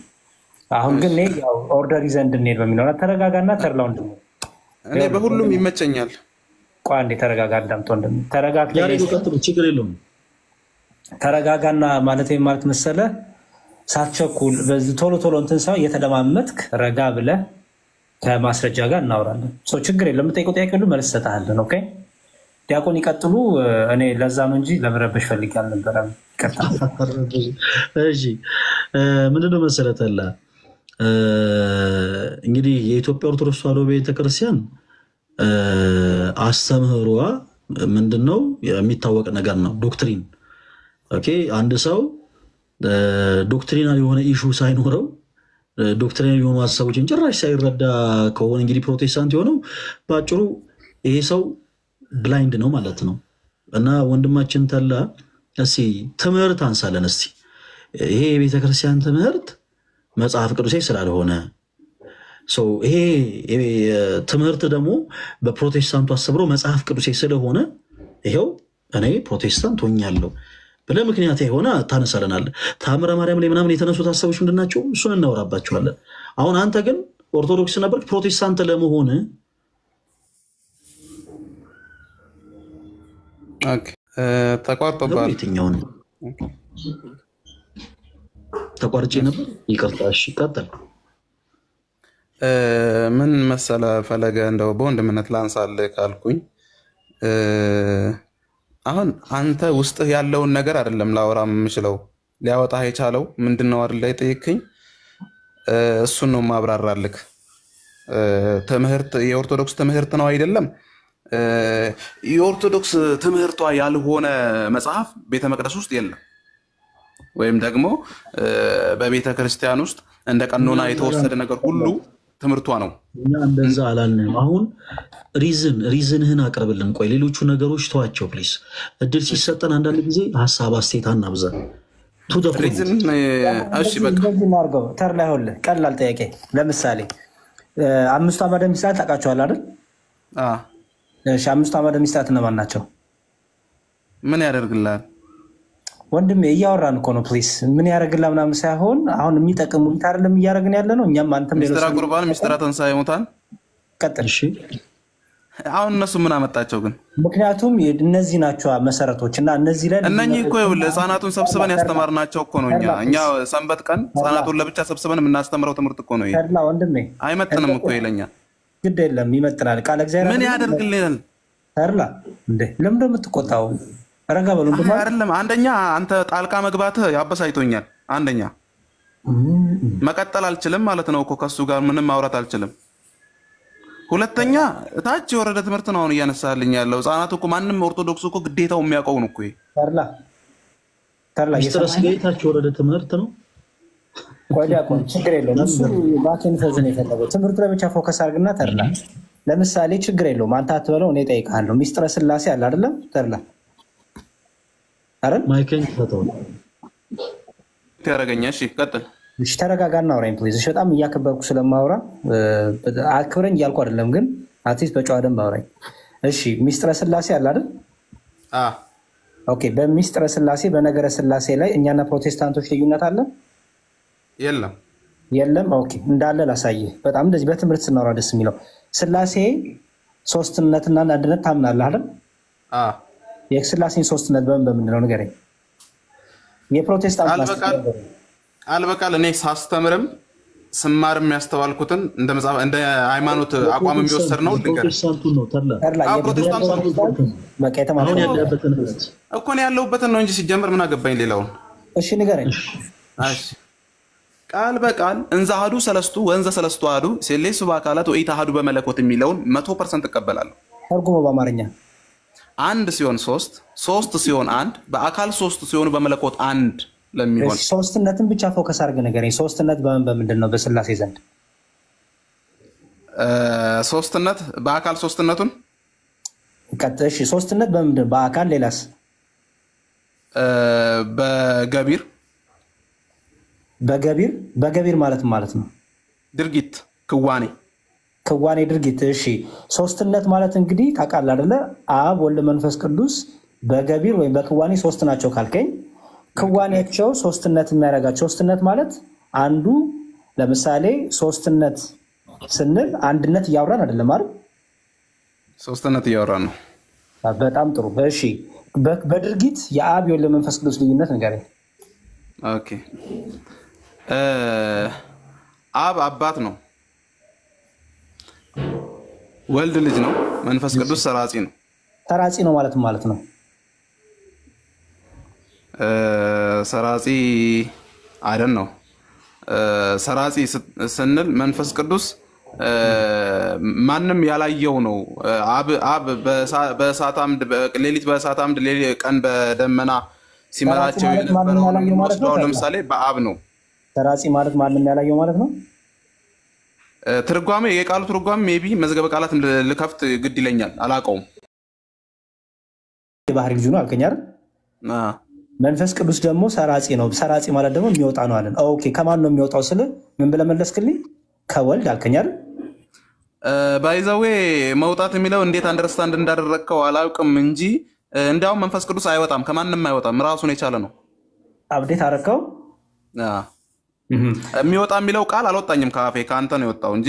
አሁን ግን ያው ኦርደር ይዘን እንድንሄድ በሚለው ተረጋጋና ተርላው እኔ በሁሉም ይመቸኛል ቆይ አንዴ ተረጋጋ አዳምጦ ተረጋጋ ያሬዱ ቀጥሉ ችግር የለውም ተረጋጋና ማለት መሰለ ሳትቸኩል በዚህ ቶሎ እንትን ሰው እየተደማመጥክ ረጋ ብለህ ከማስረጃ ጋር እናወራለን ሶ ችግር የለም የምጠይቀው ጥያቄ ሁሉ መልስ ሰጣለን ኦኬ ዲያቆን ይቀጥሉ እኔ ለዛ ነው እንጂ ለመረበሽ ፈልጌ አልነበረም ይቅርታ እሺ ምንድነው መሰለተላ እንግዲህ የኢትዮጵያ ኦርቶዶክስ ተዋሕዶ ቤተክርስቲያን አስተምህሯ ምንድነው የሚታወቅ ነገር ነው ዶክትሪን ኦኬ አንድ ሰው ዶክትሪናል የሆነ ኢሹ ሳይኖረው ዶክትሪናል የሆኑ ሐሳቦችን ጭራሽ ሳይረዳ ከሆነ እንግዲህ ፕሮቴስታንት የሆነው ባጭሩ ይሄ ሰው ብላይንድ ነው ማለት ነው። እና ወንድማችን ተላ እስቲ ትምህርት አንሳለን እስቲ ይሄ የቤተክርስቲያን ትምህርት መጽሐፍ ቅዱሳዊ ስላልሆነ ይሄ ትምህርት ደግሞ በፕሮቴስታንቱ አሰብሮ መጽሐፍ ቅዱሳዊ ስለሆነ ይሄው እኔ ፕሮቴስታንት ሆኛለሁ ብለ ምክንያት የሆነ ታነሳለናል። ታምረ ማርያም ላይ ምናምን የተነሱት ሐሳቦች ምንድናቸው? እሱን እናወራባቸዋለን። አሁን አንተ ግን ኦርቶዶክስ ነበር ፕሮቴስታንት ለመሆን ኦኬ ተቋርጦባል። የትኛው ነው ተቋርጬ ነበር? ይቅርታ። እሺ ቀጥል። ምን መሰለ ፈለገ እንደው በወንድምነት ላንሳልህ ካልኩኝ አሁን አንተ ውስጥ ያለውን ነገር አይደለም ላወራ የምችለው ሊያወጣ የቻለው ምንድነው አይደል ላይ ጠይቅኝ እሱን ነው ማብራራልክ። ትምህርት የኦርቶዶክስ ትምህርት ነው አይደለም። የኦርቶዶክስ ትምህርቷ ያልሆነ መጽሐፍ ቤተ መቅደስ ውስጥ የለም ወይም ደግሞ በቤተ ክርስቲያን ውስጥ እንደ ቀኖና የተወሰደ ነገር ሁሉ ትምህርቷ ነው። እና እንደዛ አላልንም። አሁን ሪዝንህን አቅርብልን። ቆይ ሌሎቹ ነገሮች ተዋቸው ፕሊስ። እድል ሲሰጠን አንዳንድ ጊዜ ሐሳብ አስተያየት አናብዛ። ሪዝን እሺ በቃ እናርገው። ተርላ ይሆል ቀላል ጥያቄ። ለምሳሌ አምስቱ አዕማደ ምስጢራት ታውቃቸዋል አይደል? እሺ አምስቱ አዕማደ ምስጢራት እነማን ናቸው? ምን ያደርግልሃል? ወንድሜ እያወራን እኮ ነው ፕሊስ። ምን ያደርግልሃል ምናምን ሳይሆን አሁን የሚጠቅሙ አይደለም እያደረግን ያለ ነው። እኛም አንተም ሚስጥረ ቁርባን ሚስጥረ ትንሣኤ ሙታን ቀጥል። እሺ አሁን እነሱ ምን አመጣቸው ግን? ምክንያቱም እነዚህ ናቸው መሰረቶች እና እነዚህ ላይ እነኚህ እኮ ለህፃናቱን ሰብስበን ያስተማርናቸው እኮ ነው። እኛ ሰንበት ቀን ህፃናቱን ለብቻ ሰብስበን የምናስተምረው ትምህርት እኮ ነው። ተርላ ወንድሜ አይመጥንም እኮ ይለኛ። ግድ የለም ይመጥናል። ቃል እግዚአብሔር ምን ያደርግልናል? ተርላ እንዴ ለምን እንደምትቆጣው ረጋ በሉ እንደማ አይደለም። አንደኛ አንተ ጣልቃ መግባትህ ያበሳይቶኛል። አንደኛ መቀጠል አልችልም ማለት ነው እኮ ከሱ ጋር ምንም ማውራት አልችልም። ሁለተኛ ታች የወረደ ትምህርት ነው እያነሳልኝ ያለው። ህፃናት እኮ ማንም ኦርቶዶክስ እኮ ግዴታው የሚያውቀው ነው እኮ። ተርላ ሚስጥረ ስጋታች የወረደ ትምህርት ነው። ቆይ ዲያቆን ችግር የለውም። እሱ ባኬን ፈዝን የፈለገው ትምህርቱ ላይ ብቻ ፎከስ አድርግና ተርላ ለምሳሌ ችግር የለውም። አንተ አትበለው እኔ እጠይቅሃለሁ። ሚስጥረ ስላሴ አለ አይደለም? ተርላ አረን ማይከን ተተው ተረጋኛ። እሺ ቀጥል። እሺ ተረጋጋና አውራኝ ፕሊዝ። እሺ በጣም እያከበርኩ ስለማውራ አክብረኝ እያልኩ አይደለም፣ ግን አትሊስት በጨዋ ደንብ አውራኝ። እሺ ሚስጥረ ስላሴ አለ አይደል? ኦኬ በሚስጥረ ስላሴ በነገረ ስላሴ ላይ እኛና ፕሮቴስታንቶች ልዩነት አለ? የለም። ኦኬ እንዳለ ላሳይህ። በጣም እንደዚህ በትምህርት ስናወራ ደስ የሚለው ስላሴ ሶስትነትና አንድነት ታምናለህ አይደል? የስላሴን ሶስትነት በምንድን ነው ንገረኝ። የፕሮቴስታንት አልበቃል እኔ ሳስተምርም ስማርም ያስተዋልኩትን እንደ ሃይማኖት አቋም የሚወሰድ ነው። ፕሮቴስታንቱ ነው ተርላ አሁን ያለሁበትን ነው እንጂ ሲጀምር ምን አገባኝ ሌላውን። እሺ ንገረኝ። እሺ ቃል በቃል እንዘ አሐዱ ሰለስቱ ወእንዘ ሰለስቱ አሐዱ ሴሌሱ በአካላት ወኢተ አሐዱ በመለኮት የሚለውን 100% እቀበላለሁ። ተርጉሞ በአማርኛ አንድ ሲሆን ሶስት፣ ሶስት ሲሆን አንድ፣ በአካል ሶስት ሲሆን በመለኮት አንድ ለሚሆን ሶስትነትን ብቻ ፎከስ አድርገህ ንገረኝ። ሶስትነት በምንድን ነው በስላሴ ዘንድ? ሶስትነት በአካል ሶስትነቱን እሺ ሶስትነት በምንድን በአካል ሌላስ? በገቢር ማለት ነው ድርጊት ክዋኔ ድርጊት። እሺ ሶስትነት ማለት እንግዲህ ታውቃለህ አይደለ? አብ ወልድ መንፈስ ቅዱስ በገቢር ወይም በክዋኔ ሶስት ናቸው ካልከኝ ክዋኔያቸው ሶስትነት የሚያደርጋቸው ሶስትነት ማለት አንዱ ለምሳሌ ሶስትነት ስንል አንድነት እያወራን አይደለም አይደል? ሶስትነት እያወራን ነው። በጣም ጥሩ። እሺ በድርጊት የአብ የወልድ መንፈስ ቅዱስ ልዩነት ንገረኝ። ኦኬ አብ አባት ነው፣ ወልድ ልጅ ነው፣ መንፈስ ቅዱስ ሰራጺ ነው። ሰራጺ ነው ማለት ነው ሰራጺ አይደል ነው። ሰራጺ ስንል መንፈስ ቅዱስ ማንም ያላየው ነው። አብ በእሳት አምድ ሌሊት በእሳት አምድ ቀን በደመና ሲመራቸው የነበረውን ወስደው ለምሳሌ በአብ ነው። ሰራጺ ማለት ማንም ያላየው ማለት ነው። ትርጓሜ የቃሉ ትርጓሜ ሜቢ መዝገበ ቃላት ልከፍት ግድ ይለኛል፣ አላውቀውም። የባህሪ ልጅ ነው አልከኝ አይደል? መንፈስ ቅዱስ ደግሞ ሰራጺ ነው። ሰራጺ ማለት ደግሞ የሚወጣ ነው አለን። ኦኬ ከማን ነው የሚወጣው ስለ ምን ብለህ መለስክልኝ? ከወልድ አልከኝ አይደል? ባይዘዌ መውጣት የሚለው እንዴት አንደርስታንድ እንዳደረግከው አላውቅም እንጂ እንዲያውም መንፈስ ቅዱስ አይወጣም፣ ከማንም አይወጣም፣ ራሱን የቻለ ነው። አብዴት አደረከው? የሚወጣ የሚለው ቃል አልወጣኝም ከአፌ፣ ከአንተ ነው የወጣው እንጂ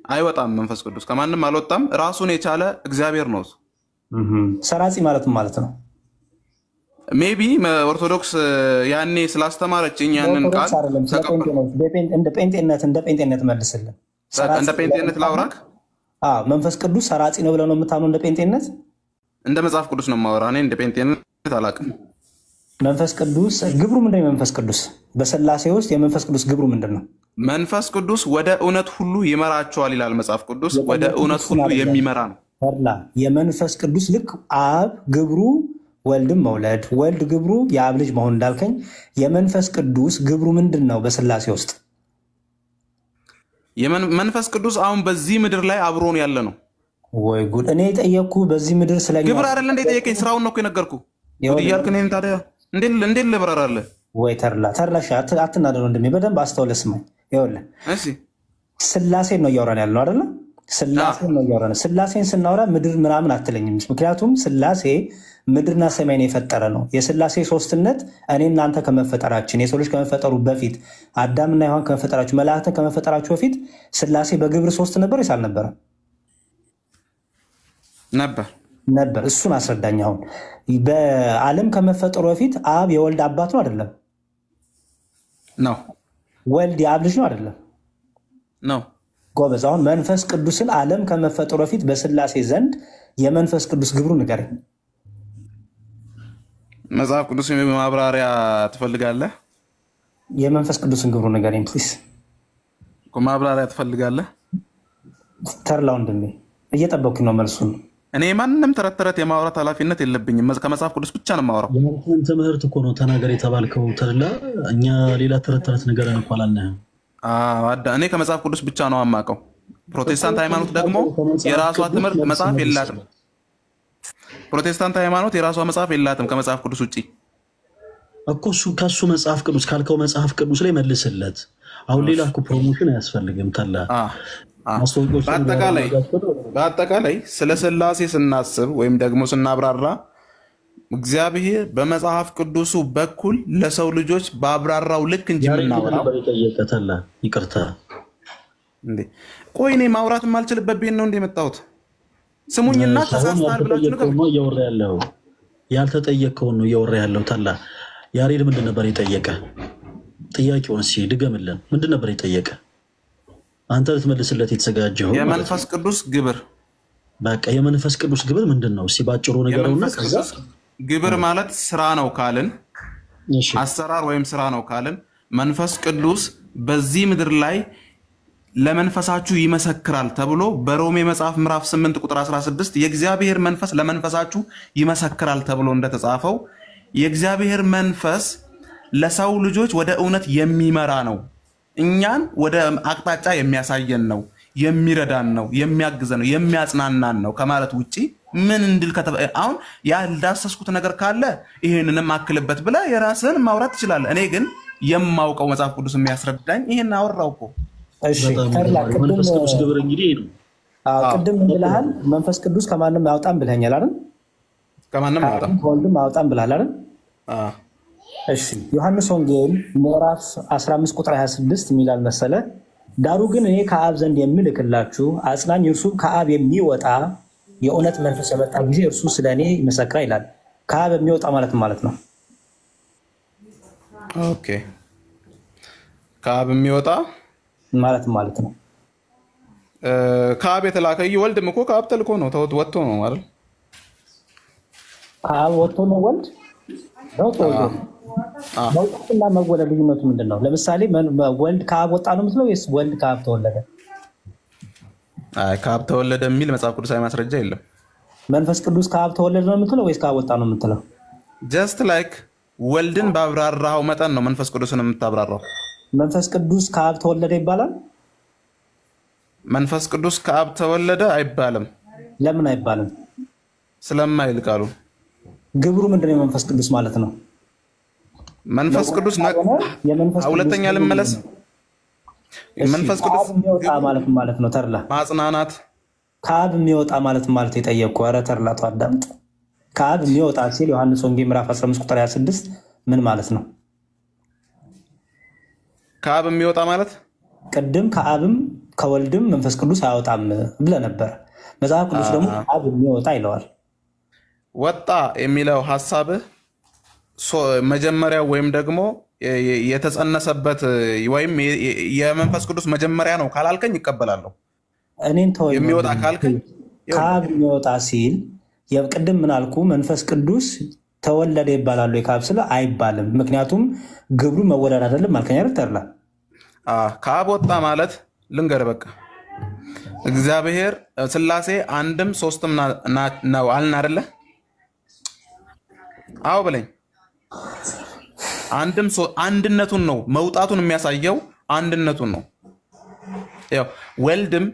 አይወጣም። መንፈስ ቅዱስ ከማንም አልወጣም፣ ራሱን የቻለ እግዚአብሔር ነው። ሰራጺ ማለት ነው። ሜቢ ኦርቶዶክስ ያኔ ስላስተማረችኝ ያንን ቃል እንደ ጴንጤነት መልስልን። እንደ ጴንጤነት ላውራክ? መንፈስ ቅዱስ ሰራጺ ነው ብለው ነው የምታምነው? እንደ ጴንጤነት እንደ መጽሐፍ ቅዱስ ነው የማወራ እኔ፣ እንደ ጴንጤነት አላውቅም። መንፈስ ቅዱስ ግብሩ ምንድን ነው? መንፈስ ቅዱስ በስላሴ ውስጥ የመንፈስ ቅዱስ ግብሩ ምንድን ነው? መንፈስ ቅዱስ ወደ እውነት ሁሉ ይመራቸዋል ይላል መጽሐፍ ቅዱስ። ወደ እውነት ሁሉ የሚመራ ነው። የመንፈስ ቅዱስ ልክ አብ ግብሩ ወልድም መውለድ፣ ወልድ ግብሩ የአብ ልጅ መሆን እንዳልከኝ የመንፈስ ቅዱስ ግብሩ ምንድን ነው በስላሴ ውስጥ? መንፈስ ቅዱስ አሁን በዚህ ምድር ላይ አብሮን ያለ ነው። ወይ ጉድ! እኔ የጠየቅኩ በዚህ ምድር ስለኛ ግብር አይደለ እንዴ ጠየቀኝ? ስራውን ነው እኮ የነገርኩ። ጉድ እያልክ እኔን ታዲያ እንዴት ልብራራለህ? ወይ ተርላሽ አትናደር ወንድሜ፣ በደንብ አስተውለህ ስማኝ። ይኸውልህ እሺ ስላሴን ነው እያወራን ያለው አይደለ? ስላሴን ነው እያወራን። ስላሴን ስናወራ ምድር ምናምን አትለኝም። ምክንያቱም ስላሴ ምድርና ሰማይን የፈጠረ ነው። የስላሴ ሶስትነት እኔ እናንተ ከመፈጠራችን የሰው ልጅ ከመፈጠሩ በፊት አዳምና ሔዋን ከመፈጠራችሁ መላእክትን ከመፈጠራችሁ በፊት ስላሴ በግብር ሶስት ነበር ወይስ አልነበረም? ነበር። እሱን አስረዳኝ። አሁን በዓለም ከመፈጠሩ በፊት አብ የወልድ አባት ነው አይደለም? ነው። ወልድ የአብ ልጅ ነው አይደለም? ነው። ጎበዝ። አሁን መንፈስ ቅዱስን ዓለም ከመፈጠሩ በፊት በስላሴ ዘንድ የመንፈስ ቅዱስ ግብሩ ንገረኝ። መጽሐፍ ቅዱስ ማብራሪያ ትፈልጋለህ? የመንፈስ ቅዱስን ግብሩ ንገረኝ ፕሊስ። ማብራሪያ ትፈልጋለህ? ተርላ ወንድሜ እየጠበኩኝ ነው መልሱን። እኔ ማንንም ተረት የማውራት ኃላፊነት የለብኝም። ከመጽሐፍ ቅዱስ ብቻ ነው የማወራው። የማንተን ትምህርት እኮ ነው ተናገር የተባልከው ተርላ። እኛ ሌላ ተረት ነገርን እኮ አላልንህም። እኔ ከመጽሐፍ ቅዱስ ብቻ ነው የማውቀው። ፕሮቴስታንት ሃይማኖት ደግሞ የራሷ ትምህርት መጽሐፍ የላትም። ፕሮቴስታንት ሃይማኖት የራሷ መጽሐፍ የላትም ከመጽሐፍ ቅዱስ ውጪ እኮ። እሱ ከሱ መጽሐፍ ቅዱስ ካልከው መጽሐፍ ቅዱስ ላይ መልስለት። አሁን ሌላ እኮ ፕሮሞሽን አያስፈልግም ተላ። በአጠቃላይ ስለ ስላሴ ስናስብ ወይም ደግሞ ስናብራራ እግዚአብሔር በመጽሐፍ ቅዱሱ በኩል ለሰው ልጆች ባብራራው ልክ እንጂ ምናወራው ይቅርታ እንዴ ቆይ እኔ ማውራት የማልችልበት ቤት ነው እንደ መጣሁት። ስሙኝና ተሳስተሃል ብላችሁ ነው እያወራ ያለው። ያልተጠየቀውን ነው እያወራ ያለው ተላ። ያሬድ ምንድን ነበር የጠየቀ? ጥያቄውን እስኪ ድገምልን። ምንድን ነበር የጠየቀ? አንተ ልትመልስለት የተዘጋጀው የመንፈስ ቅዱስ ግብር። በቃ የመንፈስ ቅዱስ ግብር ምንድን ነው? እስኪ ባጭሩ ነገሩና ግብር ማለት ስራ ነው ካልን፣ አሰራር ወይም ስራ ነው ካልን መንፈስ ቅዱስ በዚህ ምድር ላይ ለመንፈሳችሁ ይመሰክራል ተብሎ በሮሜ መጽሐፍ ምዕራፍ 8 ቁጥር 16 የእግዚአብሔር መንፈስ ለመንፈሳችሁ ይመሰክራል ተብሎ እንደተጻፈው የእግዚአብሔር መንፈስ ለሰው ልጆች ወደ እውነት የሚመራ ነው። እኛን ወደ አቅጣጫ የሚያሳየን ነው፣ የሚረዳን ነው፣ የሚያግዘን ነው፣ የሚያጽናናን ነው ከማለት ውጪ ምን እንድል አሁን ያልዳሰስኩት ነገር ካለ ይሄንንም አክልበት ብለ የራስህን ማውራት ትችላለህ። እኔ ግን የማውቀው መጽሐፍ ቅዱስ የሚያስረዳኝ ይሄን አወራው እኮ። እሺ መንፈስ ቅዱስ ግብር እንግዲህ ነው። ቅድም ብለሃል መንፈስ ቅዱስ ከማንም ያወጣም ብለኛል አይደል? ከማንም ያወጣም ከወልድም ያወጣም ብለሃል አይደል? እሺ ዮሐንስ ወንጌል ምዕራፍ 15 ቁጥር 26 የሚላል መሰለ፣ ዳሩ ግን እኔ ከአብ ዘንድ የምልክላችሁ አጽናኝ እርሱ ከአብ የሚወጣ የእውነት መንፈስ የመጣ ጊዜ እርሱ ስለኔ ይመሰክራል ይላል። ከአብ የሚወጣ ማለት ነው። ኦኬ ከአብ የሚወጣ ማለት ነው። ከአብ የተላከ ወልድም እኮ ከአብ ተልኮ ነው ወጥቶ ነው ማለት። ከአብ ወጥቶ ነው ወልድ ነው። መውጣትና መወለድ ልዩነቱ ምንድን ነው? ለምሳሌ ወልድ ከአብ ወጣ ነው የምትለው ወይስ ወልድ ከአብ ተወለደ? ከአብ ተወለደ የሚል መጽሐፍ ቅዱሳዊ ማስረጃ የለም። መንፈስ ቅዱስ ከአብ ተወለደ ነው የምትለው ወይስ ከአብ ወጣ ነው የምትለው? ጀስት ላይክ ወልድን ባብራራው መጠን ነው መንፈስ ቅዱስን የምታብራራው። መንፈስ ቅዱስ ከአብ ተወለደ ይባላል? መንፈስ ቅዱስ ከአብ ተወለደ አይባልም። ለምን አይባልም? ስለማይል ቃሉ ግብሩ ምንድነው? መንፈስ ቅዱስ ማለት ነው። መንፈስ ቅዱስ ሁለተኛ ልመለስ። መንፈስ ቅዱስ ማለት ነው ተርላ ማጽናናት ከአብ የሚወጣ ማለት የጠየቀው። ኧረ ተርላ ተዋዳምጥ። ከአብ የሚወጣ ሲል ዮሐንስ ወንጌል ምዕራፍ 15 ቁጥር 26 ምን ማለት ነው? ከአብ የሚወጣ ማለት ቅድም ከአብም ከወልድም መንፈስ ቅዱስ አያወጣም ብለ ነበር። መጽሐፍ ቅዱስ ደግሞ ከአብ የሚወጣ ይለዋል። ወጣ የሚለው ሐሳብ መጀመሪያው ወይም ደግሞ የተጸነሰበት ወይም የመንፈስ ቅዱስ መጀመሪያ ነው ካላልከኝ ይቀበላለሁ። እኔን ተወኝ። የሚወጣ ካልከኝ ከአብ የሚወጣ ሲል የቅድም ምን አልኩ? መንፈስ ቅዱስ ተወለደ ይባላል ወይ ከአብ? ስለ አይባልም። ምክንያቱም ግብሩ መወለድ አይደለም አልከኝ አይደል? ተርላ ከአብ ወጣ ማለት ልንገር በቃ እግዚአብሔር ሥላሴ አንድም ሶስትም ነው አልን አይደለ? አዎ በለኝ። አንድነቱን ነው መውጣቱን የሚያሳየው አንድነቱን ነው። ያው ወልድም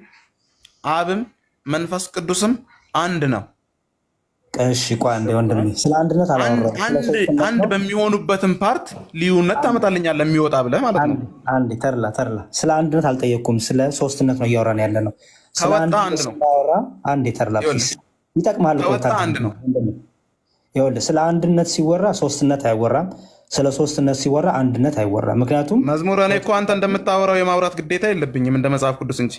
አብም መንፈስ ቅዱስም አንድ ነው። እሺ ቆይ አንዴ ወንድሜ ስለ አንድነት አላወራም። አንድ በሚሆኑበትም ፓርት ልዩነት ታመጣልኛለህ የሚወጣ ብለህ ማለት ነው። አንዴ ተርላ ስለ አንድነት አልጠየቅኩም፣ ስለ ሶስትነት ነው እያወራን ያለ ነው። ስለ አንድ ነው። አንዴ ተርላ ይጠቅማል። ከወጣ አንድ ነው። ይኸውልህ ስለ አንድነት ሲወራ ሶስትነት አይወራም፣ ስለ ሶስትነት ሲወራ አንድነት አይወራም። ምክንያቱም መዝሙር እኔ እኮ አንተ እንደምታወራው የማውራት ግዴታ የለብኝም እንደ መጽሐፍ ቅዱስ እንጂ።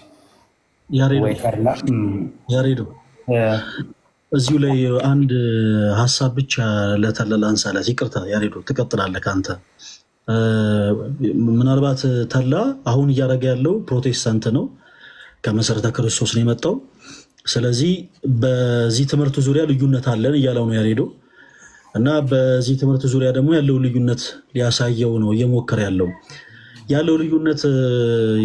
ያሬዶ እዚሁ ላይ አንድ ሐሳብ ብቻ ለተለላ አንሳላት። ይቅርታ ያሬዶ ትቀጥላለህ አንተ። ምናልባት ተላ አሁን እያደረገ ያለው ፕሮቴስታንት ነው፣ ከመሰረተ ክርስቶስ ነው የመጣው። ስለዚህ በዚህ ትምህርት ዙሪያ ልዩነት አለን እያለው ነው ያሬዶ። እና በዚህ ትምህርት ዙሪያ ደግሞ ያለው ልዩነት ሊያሳየው ነው እየሞከረ ያለው ልዩነት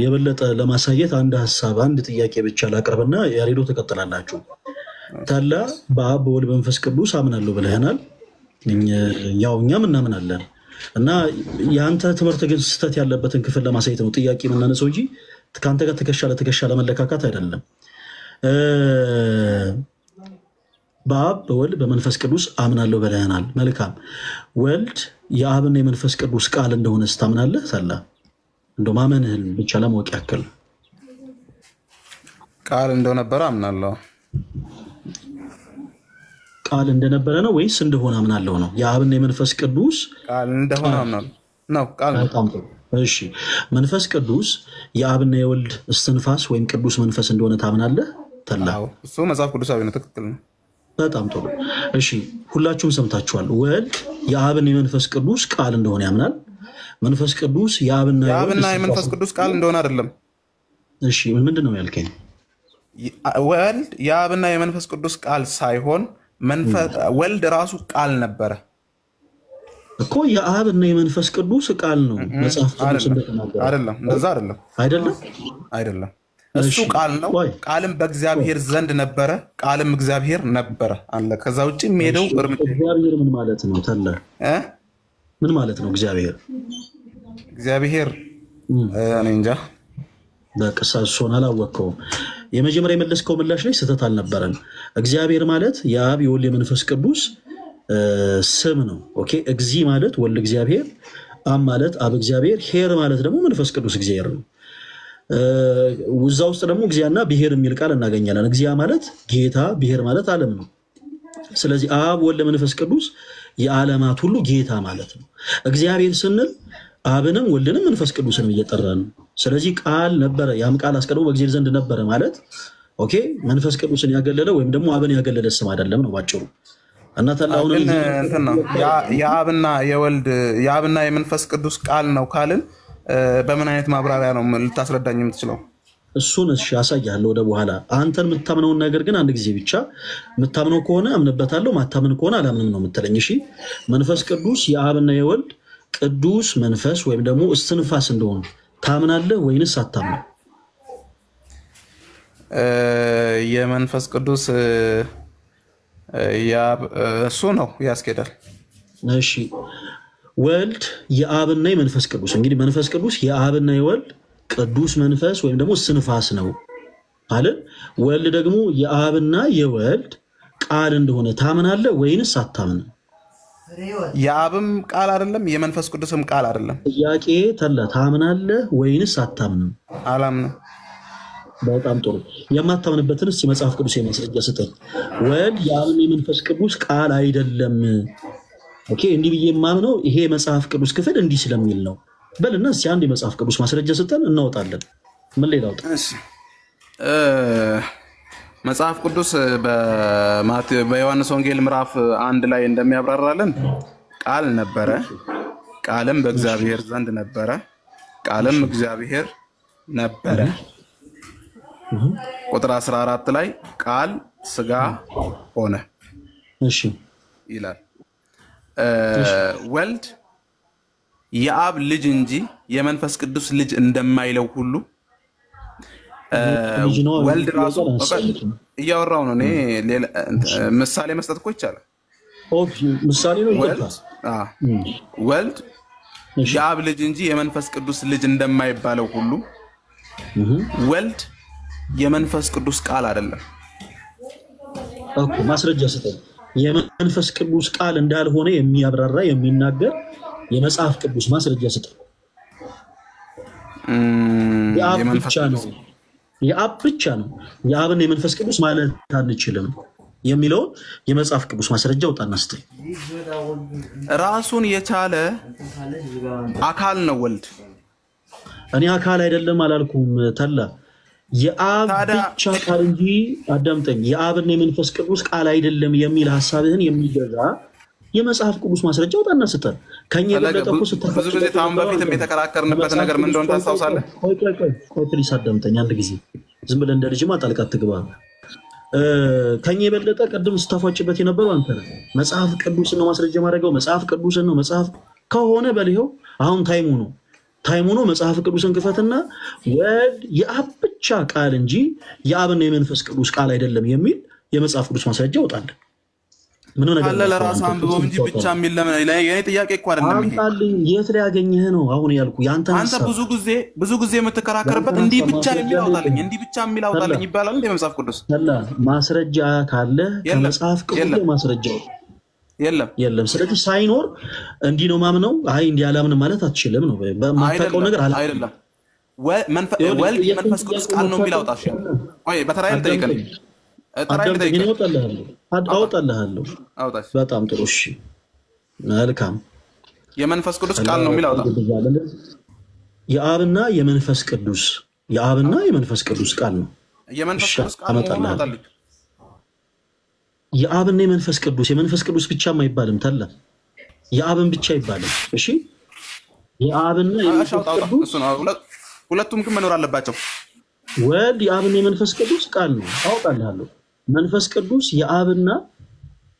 የበለጠ ለማሳየት አንድ ሐሳብ አንድ ጥያቄ ብቻ ላቅርብና ያሬዶ ተቀጥላላችሁ። ተላ በአብ በወልድ በመንፈስ ቅዱስ አምናለሁ ብለህናል። ያው እኛም እናምናለን። እና ያንተ ትምህርት ግን ስህተት ያለበትን ክፍል ለማሳየት ነው ጥያቄ የምናነሳው እንጂ ካንተ ጋር ተከሻ ለመለካካት አይደለም። በአብ በወልድ በመንፈስ ቅዱስ አምናለሁ ብለህናል። መልካም። ወልድ የአብና የመንፈስ ቅዱስ ቃል እንደሆነ ስታምናለህ? ተላ እንደው ማመንህን ብቻ ለማወቅ ያክል። ቃል እንደነበረ አምናለሁ። ቃል እንደነበረ ነው ወይስ እንደሆነ አምናለሁ ነው? የአብና የመንፈስ ቅዱስ ቃል እንደሆነ አምናለሁ ነው። ቃል ነው። እሺ መንፈስ ቅዱስ የአብና የወልድ እስትንፋስ ወይም ቅዱስ መንፈስ እንደሆነ ታምናለህ? ተላ እሱ መጽሐፍ ቅዱሳዊ ነው። ትክክል ነው። በጣም ጥሩ። እሺ ሁላችሁም ሰምታችኋል። ወልድ የአብና የመንፈስ ቅዱስ ቃል እንደሆነ ያምናል። መንፈስ ቅዱስ የአብና የመንፈስ ቅዱስ ቃል እንደሆነ አይደለም። እሺ ምንድን ነው ያልከኝ? ወልድ የአብና የመንፈስ ቅዱስ ቃል ሳይሆን ወልድ ራሱ ቃል ነበረ እኮ። የአብና የመንፈስ ቅዱስ ቃል ነው መጽሐፍ ቅዱስ እንደተናገረ አይደለም። እንደዛ አይደለም። እሱ ቃል ነው። ቃልም በእግዚአብሔር ዘንድ ነበረ፣ ቃልም እግዚአብሔር ነበረ አለ። ከዛ ውጪ የሚሄደው እግዚአብሔር ምን ማለት ነው? ተላ ምን ማለት ነው እግዚአብሔር? እኔ እንጃ በቅሳሶን አላወቀውም። የመጀመሪያ የመለስከው ምላሽ ላይ ስህተት አልነበረም። እግዚአብሔር ማለት የአብ የወልድ የመንፈስ ቅዱስ ስም ነው። ኦኬ እግዚ ማለት ወልድ እግዚአብሔር፣ አብ ማለት አብ እግዚአብሔር፣ ሄር ማለት ደግሞ መንፈስ ቅዱስ እግዚአብሔር ነው። እዛ ውስጥ ደግሞ እግዚአና ብሔር የሚል ቃል እናገኛለን። እግዚአ ማለት ጌታ፣ ብሔር ማለት ዓለም ነው። ስለዚህ አብ ወልድ መንፈስ ቅዱስ የዓለማት ሁሉ ጌታ ማለት ነው። እግዚአብሔር ስንል አብንም ወልድንም መንፈስ ቅዱስንም እየጠራን ነው። ስለዚህ ቃል ነበረ፣ ያም ቃል አስቀድሞ በእግዚአብሔር ዘንድ ነበረ ማለት ኦኬ መንፈስ ቅዱስን ያገለለ ወይም ደግሞ አብን ያገለለ ስም አይደለም ነው ባጭሩ። እና ተላውን የአብና የወልድ የአብና የመንፈስ ቅዱስ ቃል ነው ካልን በምን አይነት ማብራሪያ ነው ልታስረዳኝ የምትችለው? እሱን እሺ አሳያለሁ ወደ በኋላ። አንተን የምታምነውን ነገር ግን አንድ ጊዜ ብቻ የምታምነው ከሆነ አምንበታለሁ፣ ማታምን ከሆነ አላምንም ነው የምትለኝ። እሺ መንፈስ ቅዱስ የአብና የወልድ ቅዱስ መንፈስ ወይም ደግሞ እስትንፋስ እንደሆነ ታምናለህ ወይንስ አታምነው? የመንፈስ ቅዱስ እሱ ነው ያስኬዳል። እሺ ወልድ የአብና የመንፈስ ቅዱስ እንግዲህ መንፈስ ቅዱስ የአብና የወልድ ቅዱስ መንፈስ ወይም ደግሞ ስንፋስ ነው አለ። ወልድ ደግሞ የአብና የወልድ ቃል እንደሆነ ታምናለህ ወይንስ አታምንም? የአብም ቃል አይደለም የመንፈስ ቅዱስም ቃል አይደለም። ጥያቄ ተላ ታምናለህ ወይንስ አታምንም? አላምንም። በጣም ጥሩ። የማታምንበትን እስቲ መጽሐፍ ቅዱስ የማስረጃ ስጠኝ። ወልድ የአብና የመንፈስ ቅዱስ ቃል አይደለም። ኦኬ እንዲህ ብዬ የማምነው ይሄ መጽሐፍ ቅዱስ ክፍል እንዲህ ስለሚል ነው በልና እስቲ አንድ የመጽሐፍ ቅዱስ ማስረጃ ስጠን እናወጣለን። ምን ሌላ አውጣ? እሺ መጽሐፍ ቅዱስ በዮሐንስ ወንጌል ምዕራፍ 1 ላይ እንደሚያብራራልን ቃል ነበረ፣ ቃልም በእግዚአብሔር ዘንድ ነበረ፣ ቃልም እግዚአብሔር ነበረ። ቁጥር 14 ላይ ቃል ስጋ ሆነ እሺ ይላል። ወልድ የአብ ልጅ እንጂ የመንፈስ ቅዱስ ልጅ እንደማይለው ሁሉ ወልድ ራሱ እያወራው ነው። እኔ ምሳሌ መስጠት እኮ ይቻላል። ኦኬ ምሳሌ ነው ይገባል። ወልድ የአብ ልጅ እንጂ የመንፈስ ቅዱስ ልጅ እንደማይባለው ሁሉ ወልድ የመንፈስ ቅዱስ ቃል አይደለም። ኦኬ ማስረጃ ስጠኝ። የመንፈስ ቅዱስ ቃል እንዳልሆነ የሚያብራራ የሚናገር የመጽሐፍ ቅዱስ ማስረጃ ስጠኝ። የአብ ብቻ ነው የአብ ብቻ ነው የአብና የመንፈስ ቅዱስ ማለት አንችልም የሚለው የመጽሐፍ ቅዱስ ማስረጃ ወጣና ስጠኝ። ራሱን የቻለ አካል ነው ወልድ። እኔ አካል አይደለም አላልኩም ተላ የአብ ብቻ ቃል እንጂ አዳምጠኝ። የአብና የመንፈስ ቅዱስ ቃል አይደለም የሚል ሐሳብህን የሚገዛ የመጽሐፍ ቅዱስ ማስረጃ ወጣና ስጠን። ከኛ በለጠቁ ስትፈጽሙ ብዙ ጊዜ ታም በፊትም የተከራከርንበት ነገር ምን እንደሆነ ታስታውሳለህ? ቆይ ፕሊስ አዳምጠኝ አንድ ጊዜ። ዝም ብለህ እንደ ልጅማ ጣልቃ አትግባ። ከኛ የበለጠ ቅድም ስታፏጭበት የነበረው አንተ ነህ። መጽሐፍ ቅዱስን ነው ማስረጃ ማድረገው። መጽሐፍ ቅዱስን ነው መጽሐፍ ከሆነ በልሄው አሁን ታይሙ ነው መጽሐፍ ቅዱስን ክፈትና ወልድ የአብ ብቻ ቃል እንጂ የአብና የመንፈስ ቅዱስ ቃል አይደለም የሚል የመጽሐፍ ቅዱስ ማስረጃ ወጣለ። ምን ነገር አለ ለራሱ አንብቦ እንጂ ብቻ የሚል ለምን የኔ ጥያቄ እኮ አይደለም ይሄ። አንተ የት ላይ ያገኘህ ነው አሁን ያልኩ ያንተ አንተ ብዙ ጊዜ የምትከራከርበት እንዲህ ብቻ የሚላውጣልኝ እንዲህ ብቻ የሚላውጣልኝ ይባላል እንደ መጽሐፍ ቅዱስ አላ ማስረጃ ካለ ከመጽሐፍ ቅዱስ ማስረጃው የለም። ስለዚህ ሳይኖር እንዲህ ነው ማምነው አይ እንዲህ አላምንም ማለት አትችልም ነው። በማታውቀው ነገር አይደለም። ወልድ የመንፈስ ቅዱስ ቃል ነው የሚላውጣሽ። ቆይ በተራይል ጠይቀኝ አወጣልሃለሁ። በጣም ጥሩ እሺ መልካም። የመንፈስ ቅዱስ ቃል ነው የሚላውጣ የአብና የመንፈስ ቅዱስ ቃል ነው። የመንፈስ ቅዱስ ቃል ነው። የአብና የመንፈስ ቅዱስ ብቻም አይባልም ተላ የአብን ብቻ አይባልም። እሺ የአብና የመንፈስ ቅዱስ ሁለቱም ግን መኖር አለባቸው። ወልድ የአብና የመንፈስ ቅዱስ ቃል ነው አውጣልሃለሁ። መንፈስ ቅዱስ የአብና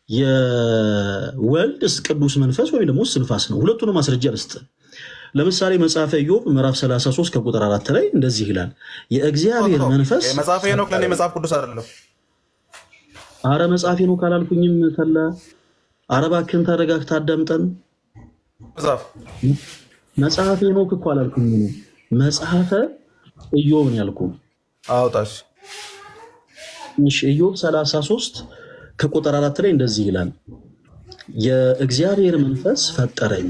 የወልድ ቅዱስ መንፈስ ወይም ደግሞ ስንፋስ ነው። ሁለቱንም ማስረጃ ልስጥ። ለምሳሌ መጽሐፈ ኢዮብ ምዕራፍ 33 ከቁጥር 4 ላይ እንደዚህ ይላል የእግዚአብሔር መንፈስ መጽሐፈ ሄኖክ ለኔ መጽሐፍ ቅዱስ አይደለም። አረ መጽሐፌ ነው ካላልኩኝም ተላ አረ እባክህን ተረጋግተህ አዳምጠን። መጽሐፌ ነው እኮ አላልኩኝም መጽሐፈ ኢዮብ ነው ያልኩህ። አውጣሽ እሺ ኢዮብ 33 ከቁጥር 4 ላይ እንደዚህ ይላል የእግዚአብሔር መንፈስ ፈጠረኝ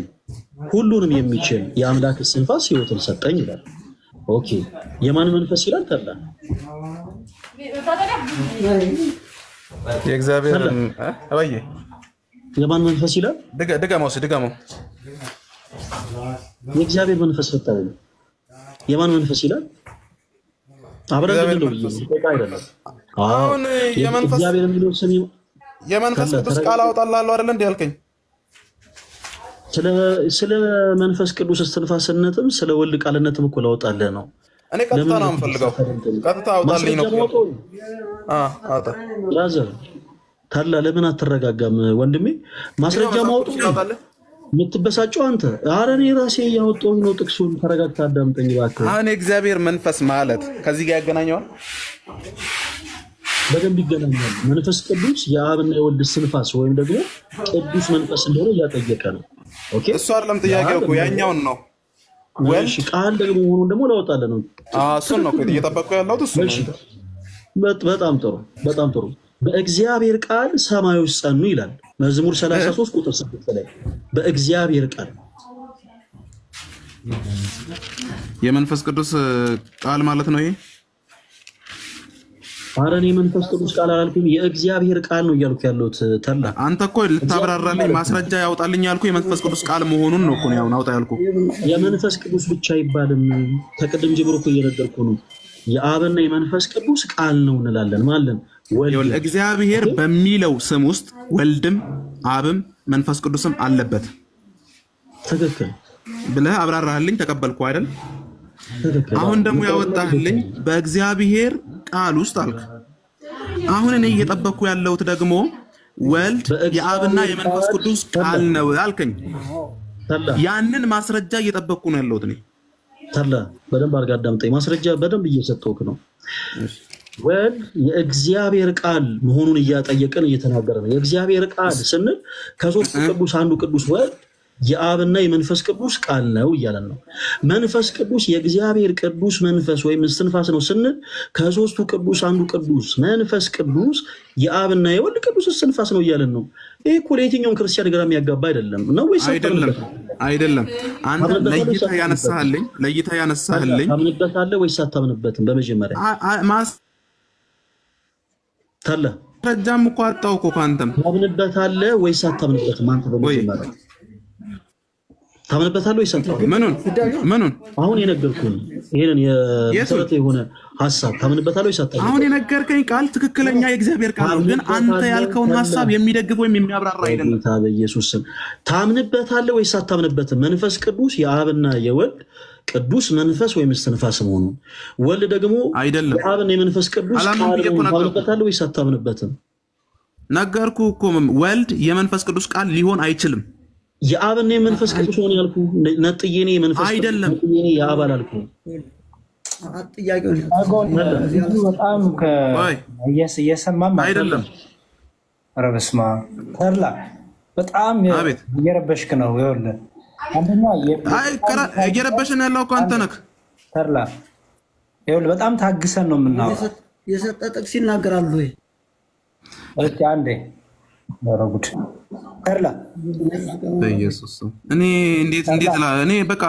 ሁሉንም የሚችል የአምላክ ስንፋስ ሕይወትን ሰጠኝ ይላል። ኦኬ የማን መንፈስ ይላል ተላ? የእግዚአብሔር አባዬ የማን መንፈስ ይላል? ድገመው የእግዚአብሔር መንፈስ ፈጠረኝ የማን መንፈስ ይላል? አብረን እንደው አይደለም። አሁን የእግዚአብሔር የሚለው ስም የመንፈስ ቅዱስ ቃል አወጣልሃለሁ አይደል እንዴ ያልከኝ? ስለ መንፈስ ቅዱስ እስትንፋስነትም ስለ ወልድ ቃልነትም እኮ ላወጣልህ ነው። እኔ ቀጥታ ነው የምፈልገው። ቀጥታ አውጣልኝ ነው። አውጣ ብራዘር ታላ ለምን አትረጋጋም ወንድሜ? ማስረጃ ማውጣት የምትበሳጨው አንተ። ኧረ እኔ ራሴ ያወጣው ነው ጥቅሱን። ተረጋግተህ አዳምጠኝ እባክህ። አሁን የእግዚአብሔር መንፈስ ማለት ከዚህ ጋር ያገናኘዋል? በደንብ ይገናኛል። መንፈስ ቅዱስ የአብና የወልድ ስንፋስ ወይም ደግሞ ቅዱስ መንፈስ እንደሆነ እያጠየቀ ነው። ኦኬ እሱ አይደለም ጥያቄው እኮ ያኛውን ነው። እሺ ቃል ደግሞ ሆኖ ደግሞ ላወጣለን ነው። እሱን ነው እየጠበቅኩ ያለሁት እሱ ነው። በጣም ጥሩ በጣም ጥሩ። በእግዚአብሔር ቃል ሰማዮች ጸኑ ይላል መዝሙር 33 ቁጥር 6 ላይ በእግዚአብሔር ቃል የመንፈስ ቅዱስ ቃል ማለት ነው ይሄ። አረን የመንፈስ ቅዱስ ቃል አላልኩም የእግዚአብሔር ቃል ነው እያልኩ ያለሁት ተላ አንተ እኮ ልታብራራልኝ ማስረጃ ያውጣልኝ ያልኩ የመንፈስ ቅዱስ ቃል መሆኑን ነው እኮ ነው አውጣ ያልኩ። የመንፈስ ቅዱስ ብቻ አይባልም ተቀደም ጀምሮ እኮ እየነገርኩ ነው። የአብና የመንፈስ ቅዱስ ቃል ነው እንላለን ማለት ወልድ እግዚአብሔር በሚለው ስም ውስጥ ወልድም አብም መንፈስ ቅዱስም አለበት። ትክክል ብለህ አብራራህልኝ ተቀበልኩ አይደል? አሁን ደግሞ ያወጣህልኝ በእግዚአብሔር ቃል ውስጥ አልክ። አሁን እኔ እየጠበቅኩ ያለሁት ደግሞ ወልድ የአብና የመንፈስ ቅዱስ ቃል ነው አልከኝ። ያንን ማስረጃ እየጠበቅኩ ነው ያለሁት እኔ። ተላ በደንብ አድርጋ አዳምጠኝ። ማስረጃ በደንብ እየሰጠሁህ ነው። ወልድ የእግዚአብሔር ቃል መሆኑን እያጠየቀን እየተናገረ ነው። የእግዚአብሔር ቃል ስንል ከሶስቱ ቅዱስ አንዱ ቅዱስ ወልድ የአብና የመንፈስ ቅዱስ ቃል ነው እያለን ነው። መንፈስ ቅዱስ የእግዚአብሔር ቅዱስ መንፈስ ወይም እስትንፋስ ነው ስንል ከሶስቱ ቅዱስ አንዱ ቅዱስ መንፈስ ቅዱስ የአብና የወልድ ቅዱስ እስትንፋስ ነው እያለን ነው። ይሄ እኮ ለየትኛውም ክርስቲያን ግራ የሚያጋባ አይደለም ነው ወይስ አይደለም? አንተ ለይተህ ያነሳህልኝ ታምንበታለህ ወይስ አታምንበትም? በመጀመሪያ ተላ ረጃም እኮ አጣው እኮ አንተም ታምንበታለህ ወይስ አታምንበትም? አንተ በመጀመሪያ ታምንበታለህ ወይስ አታምንበትም? ምኑን አሁን የነገርኩህን ይሄንን የመሰረተ የሆነ ሐሳብ ታምንበታለህ ወይስ አታምንበትም? አሁን የነገርከኝ ቃል ትክክለኛ የእግዚአብሔር ቃል ነው፣ ግን አንተ ያልከውን ሐሳብ የሚደግፍ ወይም የሚያብራራ አይደለም። በኢየሱስ ስም ታምንበታለህ ወይስ አታምንበትም? መንፈስ ቅዱስ የአብና የወልድ ቅዱስ መንፈስ ወይም እስትንፋስ መሆኑን ወልድ ደግሞ አይደለም የአብና የመንፈስ ቅዱስ ቃል ነው። ታምንበታለህ ወይስ አታምንበትም? ነገርኩህ እኮ ወልድ የመንፈስ ቅዱስ ቃል ሊሆን አይችልም። የአብና የመንፈስ ቅዱስ ሆነ ያልኩ ነጥዬኔ መንፈስ አይደለም ነጥዬኔ የአብ አላልኩ። በጣም እየሰማም አይደለም። ኧረ በስመ አብ ተርላ በጣም እየረበሽክ ነው። ይኸውልህ አንደኛ እየረበሽን ያለው እኮ አንተ ነህ ተርላ። ይኸውልህ በጣም ታግሰን ነው የምናወራው። የሰጠ ጥቅስ ይናገራሉ ወይ? እሺ አንዴ ወረጉድ ተርላ በኢየሱስ እኔ እንዴት እኔ በቃ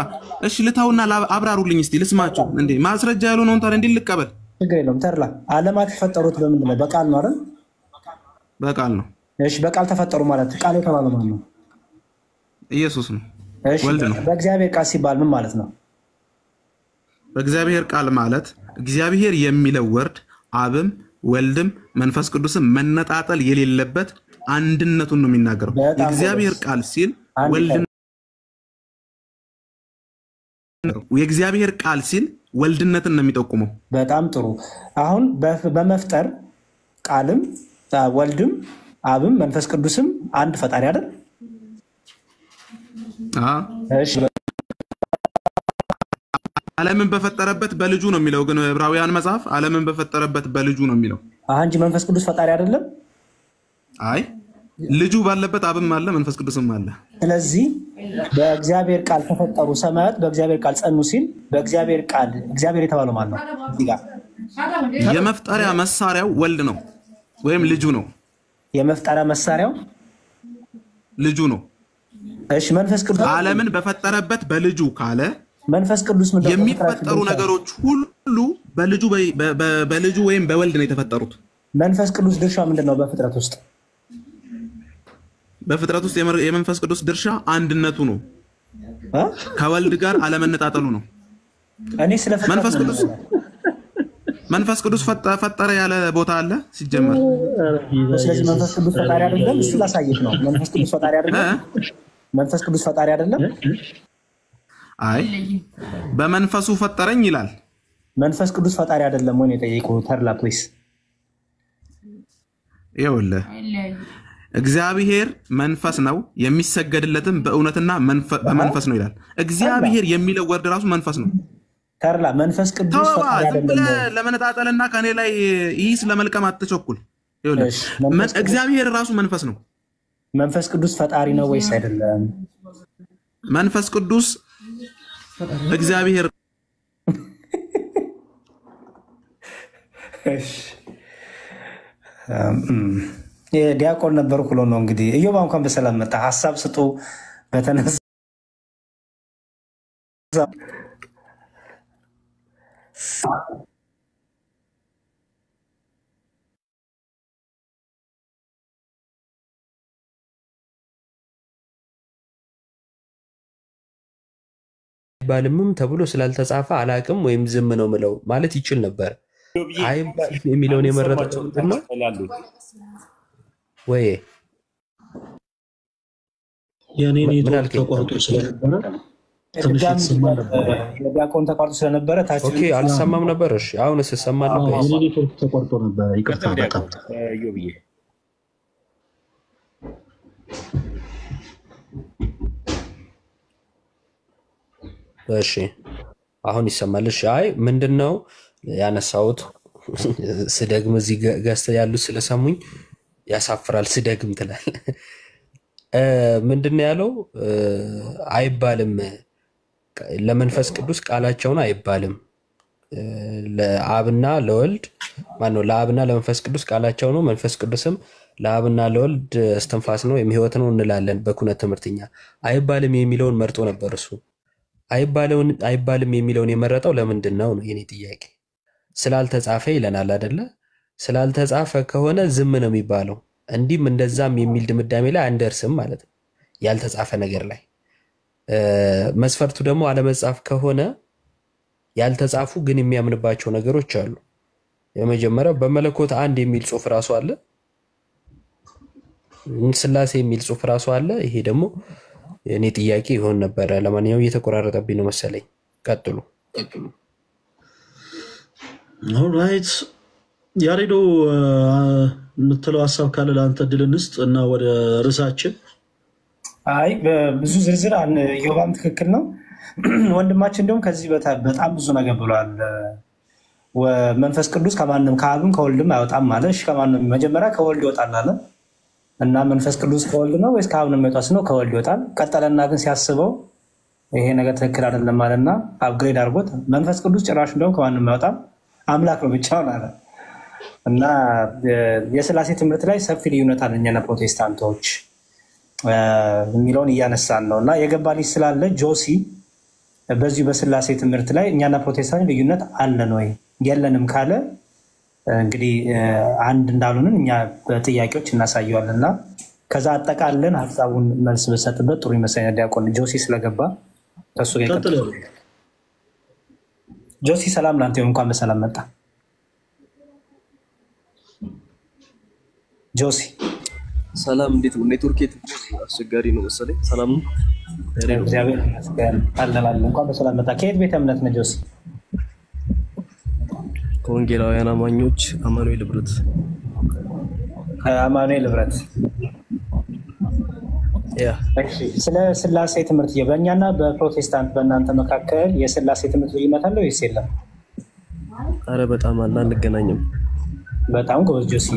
እሺ ልታውና አብራሩልኝ እስቲ ልስማችሁ። እንዴ ማስረጃ ያለው ነው ታዲያ እንዴ ልቀበል? ችግር የለውም ተርላ። ዓለማት ተፈጠሩት በምንድን ነው? በቃል ነው አይደል? በቃል ነው። እሺ በቃል ተፈጠሩ ማለት ቃል የተባለው ማለት ነው ኢየሱስ ነው ወልድ ነው። በእግዚአብሔር ቃል ሲባል ምን ማለት ነው? በእግዚአብሔር ቃል ማለት እግዚአብሔር የሚለው ወርድ አብም ወልድም መንፈስ ቅዱስም መነጣጠል የሌለበት አንድነቱን ነው የሚናገረው። የእግዚአብሔር ቃል ሲል ወልድ የእግዚአብሔር ቃል ሲል ወልድነትን ነው የሚጠቁመው። በጣም ጥሩ። አሁን በመፍጠር ቃልም ወልድም አብም መንፈስ ቅዱስም አንድ ፈጣሪ አይደል? እሺ ዓለምን በፈጠረበት በልጁ ነው የሚለው። ግን ዕብራውያን መጽሐፍ ዓለምን በፈጠረበት በልጁ ነው የሚለው እንጂ መንፈስ ቅዱስ ፈጣሪ አይደለም። አይ ልጁ ባለበት አብም አለ መንፈስ ቅዱስም አለ። ስለዚህ በእግዚአብሔር ቃል ተፈጠሩ ሰማያት በእግዚአብሔር ቃል ጸኑ ሲል በእግዚአብሔር ቃል እግዚአብሔር የተባለው ማለት ነው። እዚህ ጋር የመፍጠሪያ መሳሪያው ወልድ ነው ወይም ልጁ ነው። የመፍጠሪያ መሳሪያው ልጁ ነው። እሺ መንፈስ ቅዱስ ዓለምን በፈጠረበት በልጁ ካለ መንፈስ ቅዱስ ምንድነው? የሚፈጠሩ ነገሮች ሁሉ በልጁ ወይም በወልድ ነው የተፈጠሩት። መንፈስ ቅዱስ ድርሻ ምንድነው በፍጥረት ውስጥ? በፍጥረት ውስጥ የመንፈስ ቅዱስ ድርሻ አንድነቱ ነው፣ ከወልድ ጋር አለመነጣጠሉ ነው። እኔ ስለፈጠረ መንፈስ ቅዱስ ፈጠረ ያለ ቦታ አለ ሲጀመር። ስለዚህ መንፈስ ቅዱስ ፈጣሪ አይደለም። እሱ ላሳየት ነው። መንፈስ ቅዱስ ፈጣሪ አይደለም። መንፈስ ቅዱስ ፈጣሪ አይደለም። አይ በመንፈሱ ፈጠረኝ ይላል። መንፈስ ቅዱስ ፈጣሪ አይደለም ወይ ነው የጠየቀው ተርላ ፕሊስ። ይኸውልህ እግዚአብሔር መንፈስ ነው የሚሰገድለትም በእውነትና በመንፈስ ነው ይላል። እግዚአብሔር የሚለው ወርድ ራሱ መንፈስ ነው። ተርላ መንፈስ ቅዱስ ፈጣሪ አይደለም። ለመነጣጠልና ከኔ ላይ ይህ ስለመልቀም አትቸኩል። ይኸውልህ እግዚአብሔር ራሱ መንፈስ ነው። መንፈስ ቅዱስ ፈጣሪ ነው ወይስ አይደለም? መንፈስ ቅዱስ እግዚአብሔር ዲያቆን ነበር ብሎ ነው እንግዲህ። ኢዮብ እንኳን በሰላም መጣ። ሐሳብ ስጡ በተነሳ ባልምም ተብሎ ስላልተጻፈ አላቅም ወይም ዝም ነው ምለው ማለት ይችል ነበር። አይባልም የሚለውን የመረጠው ምንድን ነው ወይ? የኔ ኔትወርክ ተቋርጦ ስለነበረ ትንሽ ተሰማ ነበር። የዲያቆን ተቋርጦ ስለነበረ ታች ኦኬ፣ አልሰማም ነበር። እሺ አሁንስ እሰማለሁ። የኔ ኔትወርክ ተቋርጦ ነበር። ይቅርታ በጣም ኢዮብዬ። እሺ አሁን ይሰማል። እሺ አይ ምንድነው ያነሳሁት ስደግም እዚህ ገዝተ ያሉት ስለሰሙኝ ያሳፍራል። ስደግም ትላል ምንድነው ያለው? አይባልም ለመንፈስ ቅዱስ ቃላቸውን አይባልም። ለአብና ለወልድ ማነው ለአብና ለመንፈስ ቅዱስ ቃላቸው ነው። መንፈስ ቅዱስም ለአብና ለወልድ እስትንፋስ ነው የሚህይወት ነው እንላለን በኩነት ትምህርትኛ። አይባልም የሚለውን መርጦ ነበር እሱ። አይባልም የሚለውን የመረጠው ለምንድን ነው የኔ ጥያቄ። ስላልተጻፈ ይለናል አይደለ? ስላልተጻፈ ከሆነ ዝም ነው የሚባለው። እንዲህም እንደዛም የሚል ድምዳሜ ላይ አንደርስም ማለት ነው ያልተጻፈ ነገር ላይ። መስፈርቱ ደግሞ አለመጻፍ ከሆነ ያልተጻፉ ግን የሚያምንባቸው ነገሮች አሉ። የመጀመሪያው በመለኮት አንድ የሚል ጽሑፍ ራሱ አለ። ስላሴ የሚል ጽሑፍ ራሱ አለ። ይሄ ደግሞ እኔ ጥያቄ ይሆን ነበር። ለማንኛውም እየተቆራረጠብኝ ነው መሰለኝ። ቀጥሉ። ኦልራይት ያሬዶ የምትለው ሀሳብ ካለ ለአንተ ድል እንስጥ እና ወደ ርዕሳችን። አይ ብዙ ዝርዝር ኢዮብም ትክክል ነው። ወንድማችን እንደውም ከዚህ በጣም ብዙ ነገር ብሏል። መንፈስ ቅዱስ ከማንም ከአብም ከወልድም አይወጣም ማለት እሺ፣ ከማንም መጀመሪያ ከወልድ ይወጣል አለ እና መንፈስ ቅዱስ ከወልድ ነው ወይስ ከአብ ነው የሚወጣው? ነው ከወልድ ይወጣል። ቀጠለና ግን ሲያስበው ይሄ ነገር ትክክል አይደለም ማለትና አፕግሬድ አድርጎት መንፈስ ቅዱስ ጭራሽ እንደውም ከማንም አይወጣም አምላክ ነው ብቻውን አለ እና የሥላሴ ትምህርት ላይ ሰፊ ልዩነት አለ እኛና ፕሮቴስታንቶች የሚለውን እያነሳን ነው። እና የገባ ልጅ ስላለ ጆሲ በዚሁ በሥላሴ ትምህርት ላይ እኛና ፕሮቴስታንት ልዩነት አለን ወይ የለንም ካለ እንግዲህ አንድ እንዳሉንን እኛ በጥያቄዎች እናሳየዋለን እና ከዛ አጠቃለን ሀሳቡን መልስ በሰጥበት ጥሩ ይመስለኛል። ዲያቆን ጆሲ ስለገባ ከሱ ጋር ይቀጥል። ጆሲ ሰላም ላንተ ይሁን፣ እንኳን በሰላም መጣ። ጆሲ ሰላም፣ እንዴት ነው? ኔትወርክ አስቸጋሪ ነው መሰለኝ። ሰላም ነው? እግዚአብሔር ይመስገን አለን። እንኳን በሰላም መጣ። ከየት ቤተ እምነት ነው ጆሲ? ከወንጌላውያን አማኞች አማኑኤል ህብረት። አማኑኤል ህብረት። ያ እሺ፣ ስለ ሥላሴ ትምህርት በእኛና በፕሮቴስታንት በእናንተ መካከል የሥላሴ ትምህርት ልዩነት አለ ወይስ የለም? አረ በጣም አለ፣ አንገናኝም። በጣም ጎበዝ ጆሲ፣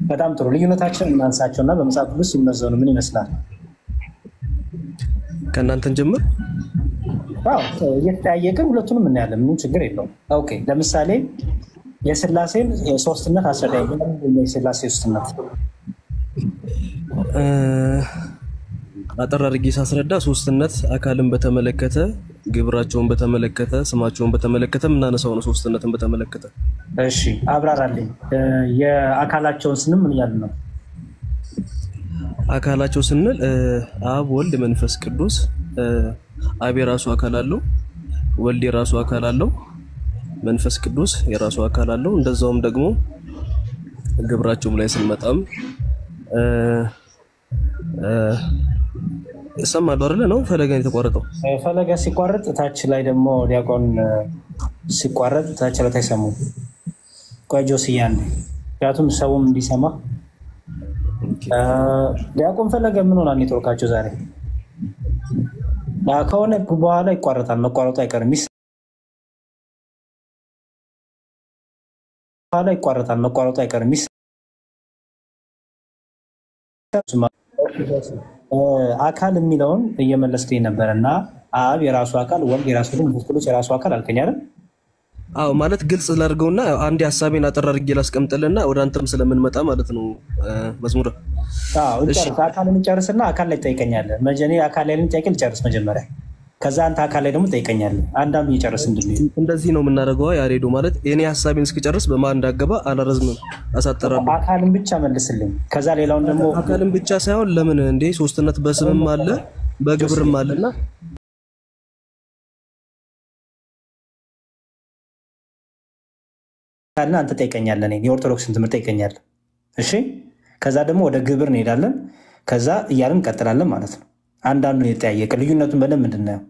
በጣም ጥሩ። ልዩነታችን እናንሳቸውና በመጽሐፍ ቅዱስ ሲመዘኑ ምን ይመስላል? ከእናንተን ጀምር። አዎ፣ እየተጠያየቅን ሁለቱንም እናያለን። ምንም ችግር የለውም። ኦኬ፣ ለምሳሌ የሥላሴን ሶስትነት አስረዳኝ። የሥላሴ ሶስትነት አጠር አድርጌ ሳስረዳ ሶስትነት አካልን በተመለከተ፣ ግብራቸውን በተመለከተ፣ ስማቸውን በተመለከተ የምናነሳው ነው። ሶስትነትን በተመለከተ እሺ፣ አብራራልኝ። የአካላቸውን ስንም ምን እያልን ነው? አካላቸው ስንል አብ፣ ወልድ፣ መንፈስ ቅዱስ። አብ የራሱ አካል አለው፣ ወልድ የራሱ አካል አለው፣ መንፈስ ቅዱስ የራሱ አካል አለው። እንደዛውም ደግሞ ግብራቸውም ላይ ስንመጣም እሰማለሁ አይደለ? ነው ፈለገን የተቋረጠው። ፈለገ ሲቋረጥ ታች ላይ ደግሞ ዲያቆን ሲቋረጥ ታች ላይ ታይሰሙ ቆጆ ሲያን ያቱም ሰውም እንዲሰማ ዲያቆን ፈለገ ምን ሆነ? ኔትወርካቸው ዛሬ ከሆነ በኋላ ይቋረጣል። መቋረጡ አይቀርም። መቋረጡ አይቀርም። አካል የሚለውን እየመለስከኝ ነበርና አብ የራሱ አካል፣ ወልድ የራሱ አካል፣ መንፈስ ቅዱስ የራሱ አካል አልከኝ አይደል? አዎ ማለት ግልጽ ላድርገውና አንዴ ሐሳቤን አጠር አድርጌ ላስቀምጥልና ወደ አንተም ስለምንመጣ ማለት ነው። መዝሙር እንጨርስ፣ አካልን እንጨርስና አካል ላይ ትጠይቀኛለህ። መጀኔ አካል ላይ ልንጠይቅ ልጨርስ መጀመሪያ፣ ከዛ አንተ አካል ላይ ደግሞ ትጠይቀኛለህ። አንዳንዱ እየጨርስ እንድንሄድ እንደዚህ ነው የምናደርገው። ያሬዶ ማለት እኔ ሐሳቤን እስክጨርስ በማን እንዳገባ አላረዝምም፣ አሳጠራለሁ። አካልን ብቻ መልስልኝ፣ ከዛ ሌላውን ደግሞ አካልን ብቻ ሳይሆን ለምን እንዴ ሶስትነት በስምም አለ በግብርም አለና ካልና አንተ ጠይቀኛለህ፣ እኔ የኦርቶዶክስን ትምህርት ጠይቀኛለህ። እሺ ከዛ ደግሞ ወደ ግብር እንሄዳለን፣ ከዛ እያልን እንቀጥላለን ማለት ነው። አንዳንዱን የተጠያየቀ ልዩነቱን በደንብ እንድናየው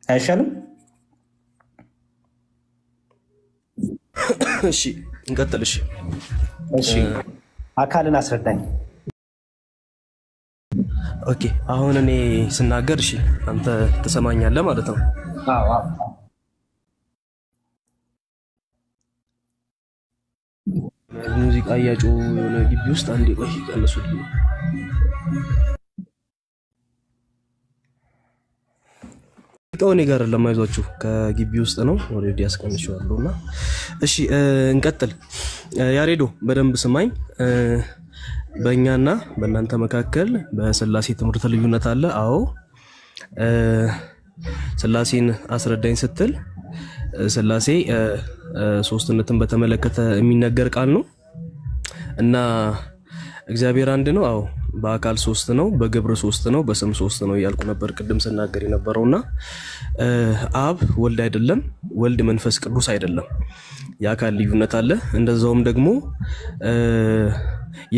አይሻልም? እሺ እንቀጥል። እሺ አካልን አስረዳኝ። ኦኬ አሁን እኔ ስናገር እሺ አንተ ትሰማኛለህ ማለት ነው። አዎ ሙዚቃ እያጮሁ የሆነ ግቢ ውስጥ አንዴ ቆይ ቀነሱልኝ። እኔ ጋር ለማይዟችሁ ከግቢ ውስጥ ነው ኦልሬዲ ያስቀንሻለሁና። እሺ እንቀጥል። ያሬዶ በደንብ ስማኝ። በእኛና በእናንተ መካከል በስላሴ ትምህርት ልዩነት አለ። አዎ ስላሴን አስረዳኝ ስትል ስላሴ ሶስትነትን በተመለከተ የሚነገር ቃል ነው እና እግዚአብሔር አንድ ነው። አዎ በአካል ሶስት ነው፣ በግብር ሶስት ነው፣ በስም ሶስት ነው እያልኩ ነበር ቅድም ስናገር የነበረውና አብ ወልድ አይደለም፣ ወልድ መንፈስ ቅዱስ አይደለም። የአካል ልዩነት አለ። እንደዛውም ደግሞ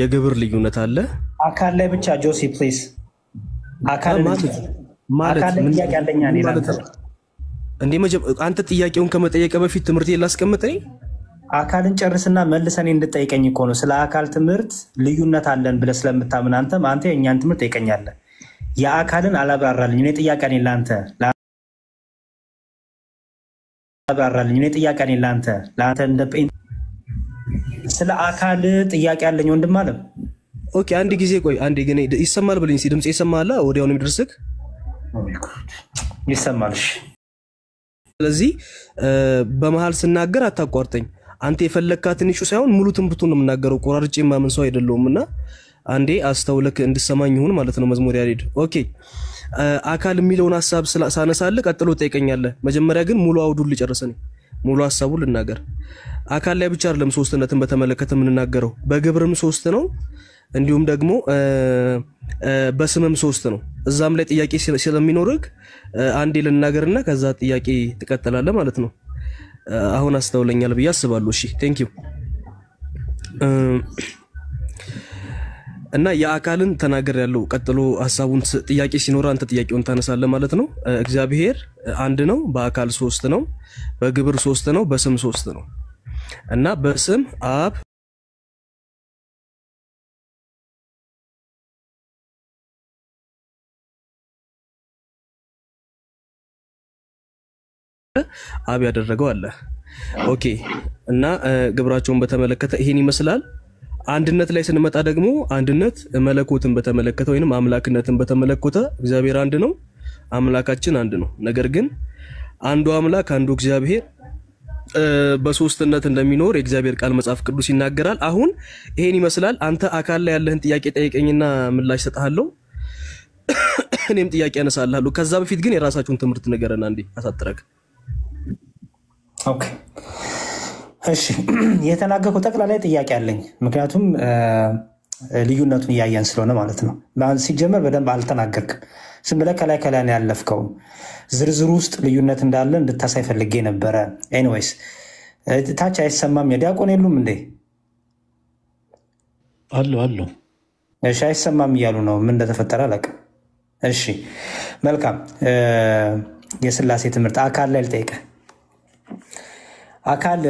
የግብር ልዩነት አለ። አካል ላይ ብቻ ጆሲ ፕሊዝ አካል ማለት ምን ያለኛ ማለት ነው እንዴ? አንተ ጥያቄውን ከመጠየቅ በፊት ትምህርቴን ላስቀምጠኝ። አካልን ጨርስና መልሰኔ እንድጠይቀኝ እኮ ነው። ስለ አካል ትምህርት ልዩነት አለን ብለህ ስለምታምን አንተ የእኛን ትምህርት ጠይቀኛለህ። የአካልን አላብራራልኝ። እኔ ጥያቄ ነኝ ለአንተ አላብራራልኝ። እኔ ጥያቄ ነኝ ለአንተ እንደ ስለ አካል ጥያቄ አለኝ ወንድም አለ። ኦኬ አንድ ጊዜ ቆይ፣ አንዴ ግን ይሰማል ብለኝ። ድምጽ ይሰማል? ወዲያው ነው የሚደርስክ? ይሰማል። ስለዚህ በመሃል ስናገር አታቋርጠኝ። አንተ የፈለካትን ኢሹ ሳይሆን ሙሉ ትምህርቱን ነው የምናገረው። ቆራርጬ ማመን ሰው አይደለሁምና አንዴ አስተውለክ እንድሰማኝ ይሁን ማለት ነው። መዝሙር ያሬድ ኦኬ። አካል የሚለውን ሐሳብ ሳነሳልህ ቀጥሎ ጠይቀኛለህ። መጀመሪያ ግን ሙሉ አውዱን ልጨርሰኝ፣ ሙሉ ሐሳቡን ልናገር። አካል ላይ ብቻ አይደለም ሶስትነትን በተመለከተ የምንናገረው፣ በግብርም ሶስት ነው፣ እንዲሁም ደግሞ በስምም ሶስት ነው። እዛም ላይ ጥያቄ ስለሚኖርክ አንዴ ልናገርና ከዛ ጥያቄ ትቀጥላለህ ማለት ነው። አሁን አስተውለኛል ብዬ አስባለሁ። እሺ ቴንክ ዩ። እና የአካልን ተናገር ያለው ቀጥሎ ሐሳቡን ጥያቄ ሲኖር አንተ ጥያቄውን ታነሳለህ ማለት ነው። እግዚአብሔር አንድ ነው፣ በአካል ሶስት ነው፣ በግብር ሶስት ነው፣ በስም ሶስት ነው እና በስም አብ አብ ያደረገው አለ። ኦኬ እና ግብራቸውን በተመለከተ ይሄን ይመስላል። አንድነት ላይ ስንመጣ ደግሞ አንድነት መለኮትን በተመለከተ ወይንም አምላክነትን በተመለከተ እግዚአብሔር አንድ ነው፣ አምላካችን አንድ ነው። ነገር ግን አንዱ አምላክ አንዱ እግዚአብሔር በሶስትነት እንደሚኖር የእግዚአብሔር ቃል መጽሐፍ ቅዱስ ይናገራል። አሁን ይሄን ይመስላል። አንተ አካል ላይ ያለህን ጥያቄ ጠይቀኝና ምላሽ ሰጣለሁ፣ እኔም ጥያቄ አነሳለሁ። ከዛ በፊት ግን የራሳችሁን ትምህርት ነገረና እንዴ አሳጥረክ። ኦኬ እሺ፣ የተናገርኩት ጠቅላላ ጥያቄ አለኝ። ምክንያቱም ልዩነቱን እያየን ስለሆነ ማለት ነው። ሲጀመር በደንብ አልተናገርክም። ዝም ብለህ ከላይ ከላይ ነው ያለፍከው። ዝርዝሩ ውስጥ ልዩነት እንዳለ እንድታሳይ ፈልጌ ነበረ። ኤኒዌይስ ታች አይሰማም? የዲያቆን የሉም እንዴ? አሉ። እሺ አይሰማም እያሉ ነው። ምን እንደተፈጠረ አላውቅም። እሺ መልካም። የስላሴ ትምህርት አካል ላይ ልጠይቅህ። አካል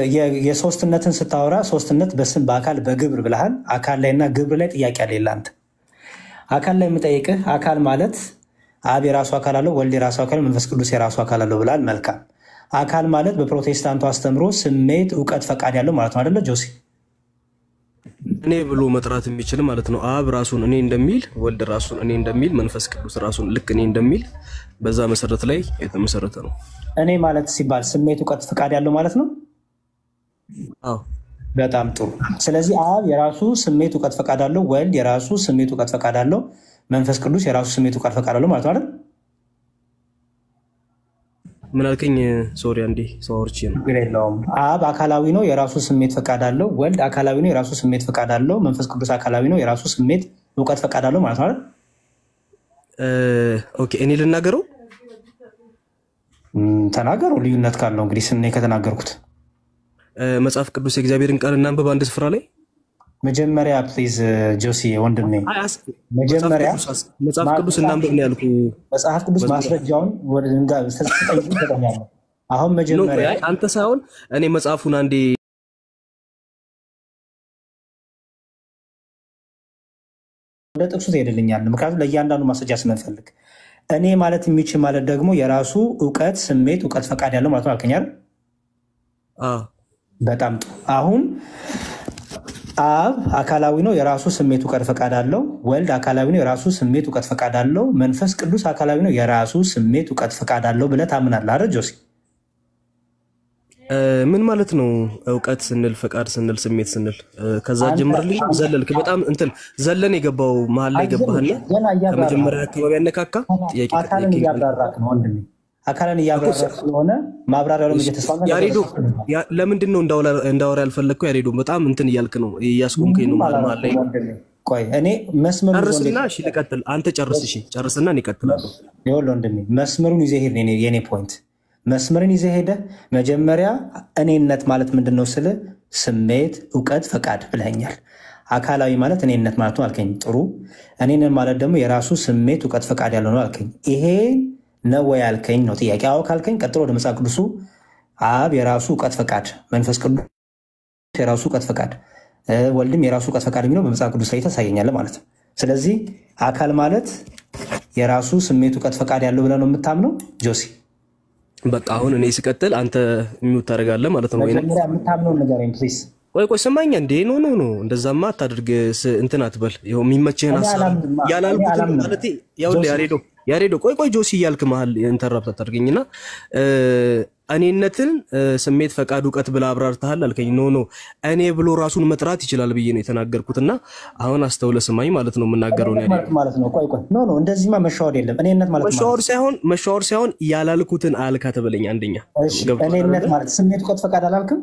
የሶስትነትን ስታወራ ሶስትነት በስም በአካል በግብር ብለሃል። አካል ላይና ግብር ላይ ጥያቄ አለ ይላንተ። አካል ላይ የምጠይቅህ አካል ማለት አብ የራሱ አካል አለው፣ ወልድ የራሱ አካል፣ መንፈስ ቅዱስ የራሱ አካል አለው ብለሃል። መልካም። አካል ማለት በፕሮቴስታንቱ አስተምሮ ስሜት፣ እውቀት፣ ፈቃድ ያለው ማለት ነው አይደለ ጆሲ? እኔ ብሎ መጥራት የሚችል ማለት ነው። አብ ራሱን እኔ እንደሚል፣ ወልድ ራሱን እኔ እንደሚል፣ መንፈስ ቅዱስ ራሱን ልክ እኔ እንደሚል በዛ መሰረት ላይ የተመሰረተ ነው። እኔ ማለት ሲባል ስሜት፣ እውቀት፣ ፍቃድ ያለው ማለት ነው። አዎ በጣም ጥሩ። ስለዚህ አብ የራሱ ስሜት፣ እውቀት፣ ፈቃድ አለው። ወልድ የራሱ ስሜት፣ እውቀት፣ ፈቃድ አለው። መንፈስ ቅዱስ የራሱ ስሜት፣ እውቀት፣ ፈቃድ አለው ማለት ነው አይደል? ምን አልከኝ? ሶሪ አንዴ ሰዋርቺ ነው። የለውም። አብ አካላዊ ነው፣ የራሱ ስሜት ፈቃድ አለው። ወልድ አካላዊ ነው፣ የራሱ ስሜት ፈቃድ አለው። መንፈስ ቅዱስ አካላዊ ነው፣ የራሱ ስሜት እውቀት ፈቃድ አለው ማለት ነው አይደል? ኦኬ እኔ ልናገረው? ተናገሩ። ልዩነት ካለው እንግዲህ ስኔ ከተናገርኩት መጽሐፍ ቅዱስ የእግዚአብሔርን ቃል እናንብብ አንድ ስፍራ ላይ መጀመሪያ ፕሊዝ ጆሲ ወንድሜ መጀመሪያ መጽሐፍ ቅዱስ እናንብብ ነው ያልኩ። መጽሐፍ ቅዱስ ማስረጃውን ወደ ድንጋይ ተጠይቁ ተጠኛለሁ። አሁን መጀመሪያ አንተ ሳይሆን እኔ መጽሐፉን አንዴ ወደ ጥቅሱ ትሄድልኛለህ። ምክንያቱም ለእያንዳንዱ ማስረጃ ስለምፈልግ እኔ ማለት የሚችል ማለት ደግሞ የራሱ እውቀት፣ ስሜት፣ እውቀት ፈቃድ ያለው ማለት ነው አልከኝ አይደል? በጣም ጥሩ። አሁን አብ አካላዊ ነው፣ የራሱ ስሜት እውቀት ፈቃድ አለው። ወልድ አካላዊ ነው፣ የራሱ ስሜት እውቀት ፈቃድ አለው። መንፈስ ቅዱስ አካላዊ ነው፣ የራሱ ስሜት እውቀት ፈቃድ አለው ብለህ ታምናለህ አይደል ጆሲ? ምን ማለት ነው? እውቀት ስንል ፈቃድ ስንል ስሜት ስንል ከዛ ጀምርልኝ። ዘለልክ በጣም እንትን ዘለን የገባው መሀል ላይ ገባህና ከመጀመሪያ አካባቢ ያነካካ ጥያቄ አካልን እያብራራክ ነው ወንድሜ። አካልን እያብራራክ ስለሆነ ማብራሪያው ነው እየተስፋፋ ያሬዶ ለምንድን ነው እንዳወራ ያልፈለግከው? ያሬዶ በጣም እንትን እያልክ ነው እያስቆምከኝ ነው መሀል ላይ። ቆይ እኔ መስመሩን ጨርስና እሺ ልቀጥል። አንተ ጨርስ። እሺ ጨርስና እኔ እቀጥላለሁ። ይኸውልህ ወንድሜ መስመሩን ይዘህ ሄድ። የኔ ፖይንት መስመርን ይዘህ ሄደህ መጀመሪያ እኔነት ማለት ምንድን ነው ስለ ስሜት እውቀት ፈቃድ ብለኸኛል። አካላዊ ማለት እኔነት ማለት ነው አልከኝ። ጥሩ። እኔነት ማለት ደግሞ የራሱ ስሜት እውቀት ፈቃድ ያለው ነው አልከኝ። ይሄ ነው ወይ ያልከኝ ነው ጥያቄ። አዎ ካልከኝ ቀጥሎ ወደ መጽሐፍ ቅዱሱ አብ የራሱ እውቀት ፈቃድ፣ መንፈስ ቅዱስ የራሱ እውቀት ፈቃድ፣ ወልድም የራሱ እውቀት ፈቃድ የሚለው በመጽሐፍ ቅዱስ ላይ ታሳየኛለህ ማለት ነው። ስለዚህ አካል ማለት የራሱ ስሜት እውቀት ፈቃድ ያለው ብለህ ነው የምታምነው ጆሲ? በቃ አሁን እኔ ስቀጥል አንተ የሚውት ታደርጋለህ ማለት ነው ወይ? መጀመሪያ የምታምነውን ንገረኝ ፕሊዝ። ቆይ ሰማኛ እንዴ? ኖ እንደዛማ አታድርግ። እንትን አትበል። ይኸው የሚመችህን ሀሳብ ያላልኩት ማለት ያው ያሬዶ ቆይ ጆሲ እያልክ መሀል ኢንተራፕት አታድርገኝና እኔነትን ስሜት ፈቃድ እውቀት ብለህ አብራርተሃል አልከኝ። ኖ እኔ ብሎ ራሱን መጥራት ይችላል ብዬ ነው የተናገርኩትና አሁን አስተውለህ ስማኝ ማለት ነው የምናገረው ማለት ነው። ቆይ ኖ እንደዚህማ መሻወር የለም። እኔነት ማለት መሻወር ሳይሆን ያላልኩትን አልካ ተበለኝ። አንደኛ እኔነት ማለት ስሜት እውቀት ፈቃድ አላልክም?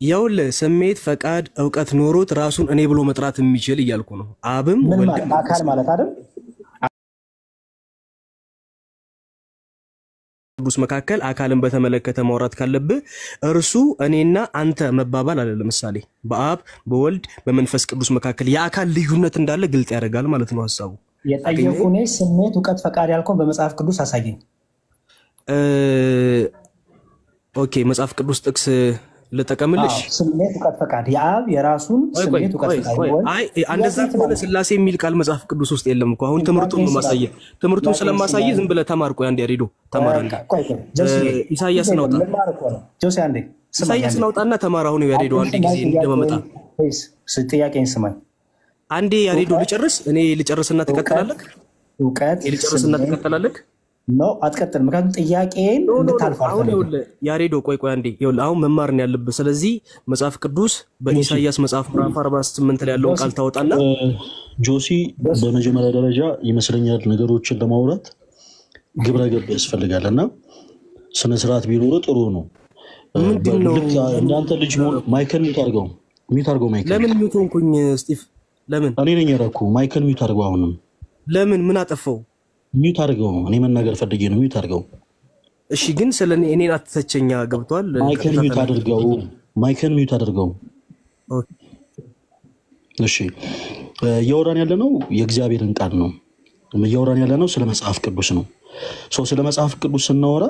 ይኸውልህ ስሜት ፈቃድ እውቀት ኖሮት ራሱን እኔ ብሎ መጥራት የሚችል እያልኩ ነው። አብም ወልድም አካል ማለት አይደል? ቅዱስ መካከል አካልን በተመለከተ ማውራት ካለብህ እርሱ እኔና አንተ መባባል አለ። ለምሳሌ በአብ በወልድ በመንፈስ ቅዱስ መካከል የአካል ልዩነት እንዳለ ግልጽ ያደርጋል ማለት ነው ሐሳቡ። የጠየቁኔ ስሜት እውቀት ፈቃድ ያልከው በመጽሐፍ ቅዱስ አሳየኝ። ኦኬ መጽሐፍ ቅዱስ ጥቅስ ልጠቀምልሽ። ስሜት እውቀት ፈቃድ የአብ የራሱን ስሜት እውቀት ፈቃድ። አይ እንደዛ ከሆነ ስላሴ የሚል ቃል መጽሐፍ ቅዱስ ውስጥ የለም እኮ። አሁን ትምህርቱን ነው ማሳየ። ትምህርቱን ስለማሳየ ዝም ብለህ ተማር። ቆይ አንዴ ያሬዶ ተማር። አንዴ ኢሳይያስን አውጣ። ኢሳይያስን አውጣና ተማር። አሁን ያሬዶ አንዴ ጊዜ እንደመመጣ ጥያቄን ስማኝ አንዴ ያሬዶ ልጨርስ። እኔ ልጨርስና ትቀጥላለህ። እውቀት ልጨርስና ትቀጥላለህ። ኖ አትቀጥል። ምክንያቱም ጥያቄን እንድታልፍ አልፈልግም። ያሬዶ ቆይ አንዴ ይኸውልህ አሁን መማር ነው ያለብህ። ስለዚህ መጽሐፍ ቅዱስ በኢሳይያስ መጽሐፍ ምዕራፍ 48 ላይ ያለውን ቃል ታወጣና ጆሲ በመጀመሪያ ደረጃ ይመስለኛል ነገሮችን ለማውራት ግብረ ገብ ያስፈልጋልና ስነ ስርዓት ቢኖር ጥሩ ነው። ምንድነው እንዳንተ ልጅ ማይክን ሚውት አድርገው ማይክን። ለምን ሚውት ሆንኩኝ ስቲቭ? ለምን እኔ ነኝ ያደረኩ። ማይክን ሚውት አድርገው። አሁንም ለምን ምን አጠፋው? ሚውት አድርገው። እኔ መናገር ፈልጌ ነው። ሚውት አድርገው። እሺ ግን ስለኔ እኔን አትተቸኛ። ገብቷል? ማይክን ሚውት አድርገው። ማይክን ሚውት አድርገው። እሺ እያወራን ያለነው የእግዚአብሔርን ቃል ነው። እያወራን ያለነው ስለ መጽሐፍ ቅዱስ ነው። ስለ መጽሐፍ ቅዱስ ስናወራ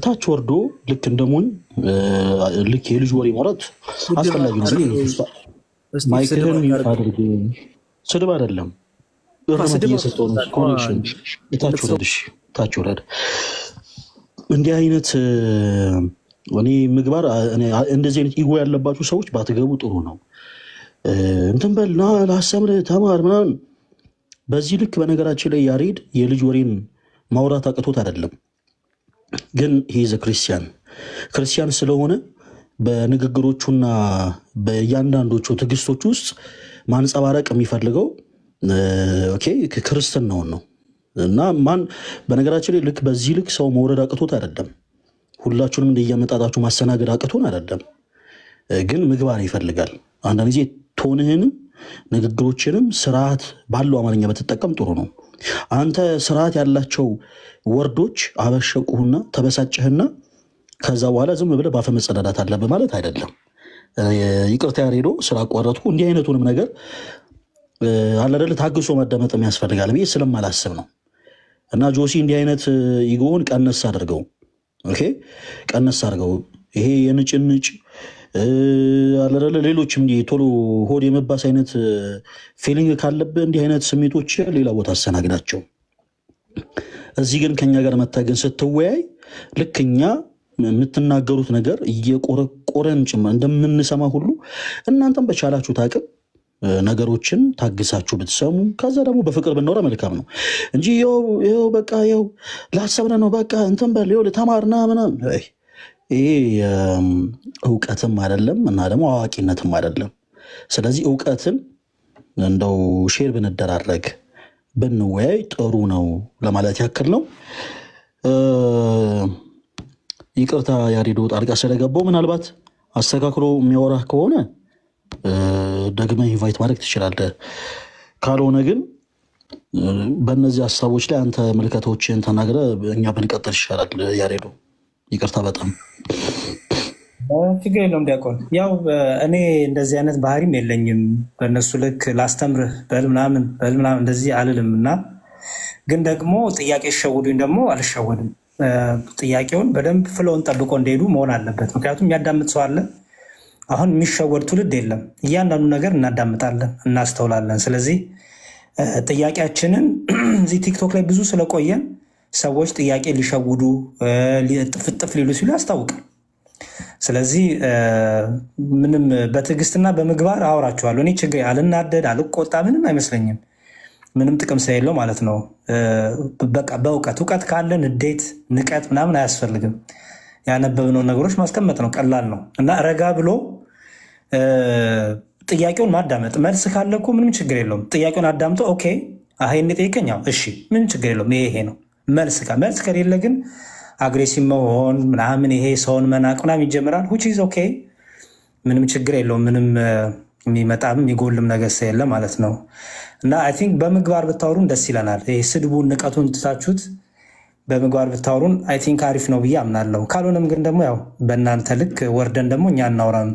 ታች ወርዶ ልክ እንደሞኝ ልክ የልጅ ወሬ ማውራት አስፈላጊ ነው። ማይክን ሚውት አድርገው። ስድብ አይደለም። ታች ወረድ እንዲህ አይነት እኔ ምግባር እንደዚህ አይነት ኢጎ ያለባችሁ ሰዎች ባትገቡ ጥሩ ነው። እንትን በልና ላስተምርህ ተማር ምናምን። በዚህ ልክ በነገራችን ላይ ያሬድ የልጅ ወሬን ማውራት አቅቶት አይደለም፣ ግን ሂዝ ክርስቲያን ስለሆነ በንግግሮቹና በእያንዳንዶቹ ትዕግስቶች ውስጥ ማንጸባረቅ የሚፈልገው ክርስትናውን ነው። እና ማን በነገራችን ላይ ልክ በዚህ ልክ ሰው መውረድ አቅቶት አይደለም፣ ሁላችሁንም እንደየመጣጣችሁ ማስተናገድ አቅቶን አይደለም፣ ግን ምግባር ይፈልጋል። አንዳንድ ጊዜ ቶንህንም ንግግሮችንም ስርዓት ባለው አማርኛ በተጠቀም ጥሩ ነው። አንተ ስርዓት ያላቸው ወርዶች አበሸቁህና ተበሳጨህና ከዛ በኋላ ዝም ብለህ ባፈ መጸዳዳት አለብህ ማለት አይደለም። ይቅርታ ያሬዶ ስላቋረጥኩ እንዲህ አይነቱንም ነገር አለደለ ታግሶ መደመጥም ያስፈልጋል ብዬ ስለማላስብ ነው። እና ጆሲ እንዲህ አይነት ኢጎን ቀነስ አድርገው ቀነስ አድርገው። ይሄ የንጭንጭ አለደለ ሌሎችም ቶሎ ሆድ የመባስ አይነት ፊሊንግ ካለብህ እንዲህ አይነት ስሜቶች ሌላ ቦታ አስተናግዳቸው። እዚህ ግን ከኛ ጋር መታገን ስትወያይ ልክኛ የምትናገሩት ነገር እየቆረቆረን ጭምር እንደምንሰማ ሁሉ እናንተም በቻላችሁ ታቅም ነገሮችን ታግሳችሁ ብትሰሙ ከዛ ደግሞ በፍቅር ብንኖር መልካም ነው እንጂ ይሄው በቃ ይሄው ላሰብነ ነው በቃ እንትን በል ይሄው ተማርና ምናምን ይሄ ዕውቀትም አይደለም እና ደግሞ አዋቂነትም አይደለም። ስለዚህ ዕውቀትን እንደው ሼር ብንደራረግ ብንወያይ ጥሩ ነው ለማለት ያክል ነው። ይቅርታ ያሬዶ ጣልቃ ስለገባው ምናልባት አስተካክሎ የሚያወራ ከሆነ ደግመህ ኢንቫይት ማድረግ ትችላለህ። ካልሆነ ግን በእነዚህ ሐሳቦች ላይ አንተ ምልከቶችን ተናግረህ እኛ ብንቀጥል ይሻላል። ያሬዶ ይቅርታ በጣም ችግር የለውም ዲያቆን። ያው እኔ እንደዚህ አይነት ባህሪም የለኝም በእነሱ ልክ ላስተምርህ በል ምናምን እንደዚህ አልልም። እና ግን ደግሞ ጥያቄ ይሸውዱኝ ደግሞ አልሸወድም። ጥያቄውን በደንብ ፍሎውን ጠብቆ እንደሄዱ መሆን አለበት። ምክንያቱም የሚያዳምጥ ሰው አለ። አሁን የሚሸወድ ትውልድ የለም። እያንዳንዱ ነገር እናዳምጣለን፣ እናስተውላለን። ስለዚህ ጥያቄያችንን እዚህ ቲክቶክ ላይ ብዙ ስለቆየን ሰዎች ጥያቄ ሊሸውዱ ጥፍጥፍ ሊሉ ሲሉ ያስታውቃል። ስለዚህ ምንም በትዕግስትና በምግባር አወራችኋለሁ። እኔ ችግር አልናደድ አልቆጣ ምንም አይመስለኝም። ምንም ጥቅም ስለሌለው ማለት ነው። በቃ በእውቀት ካለን ንዴት ንቀት ምናምን አያስፈልግም። ያነበብነው ነገሮች ማስቀመጥ ነው፣ ቀላል ነው። እና ረጋ ብሎ ጥያቄውን ማዳመጥ። መልስ ካለ እኮ ምንም ችግር የለውም። ጥያቄውን አዳምጦ ኦኬ ይሄን ጠይቀኛው እሺ ምንም ችግር የለውም ይሄ ነው። መልስ ከሌለ ግን አግሬሲቭ መሆን ምናምን ይሄ ሰውን መናቅ ምናምን ይጀምራል። which is okay ምንም ችግር የለውም። ምንም የሚመጣም የሚጎልም ነገር ስለሌለ ማለት ነው። እና አይ ቲንክ በምግባር ብታወሩን ደስ ይለናል። ይሄ ስድቡን ንቀቱን ትታችሁት በምግባር ብታወሩን አይ ቲንክ አሪፍ ነው ብዬ አምናለሁ። ካልሆነም ግን ደግሞ ያው በእናንተ ልክ ወርደን ደግሞ እኛ እናውራም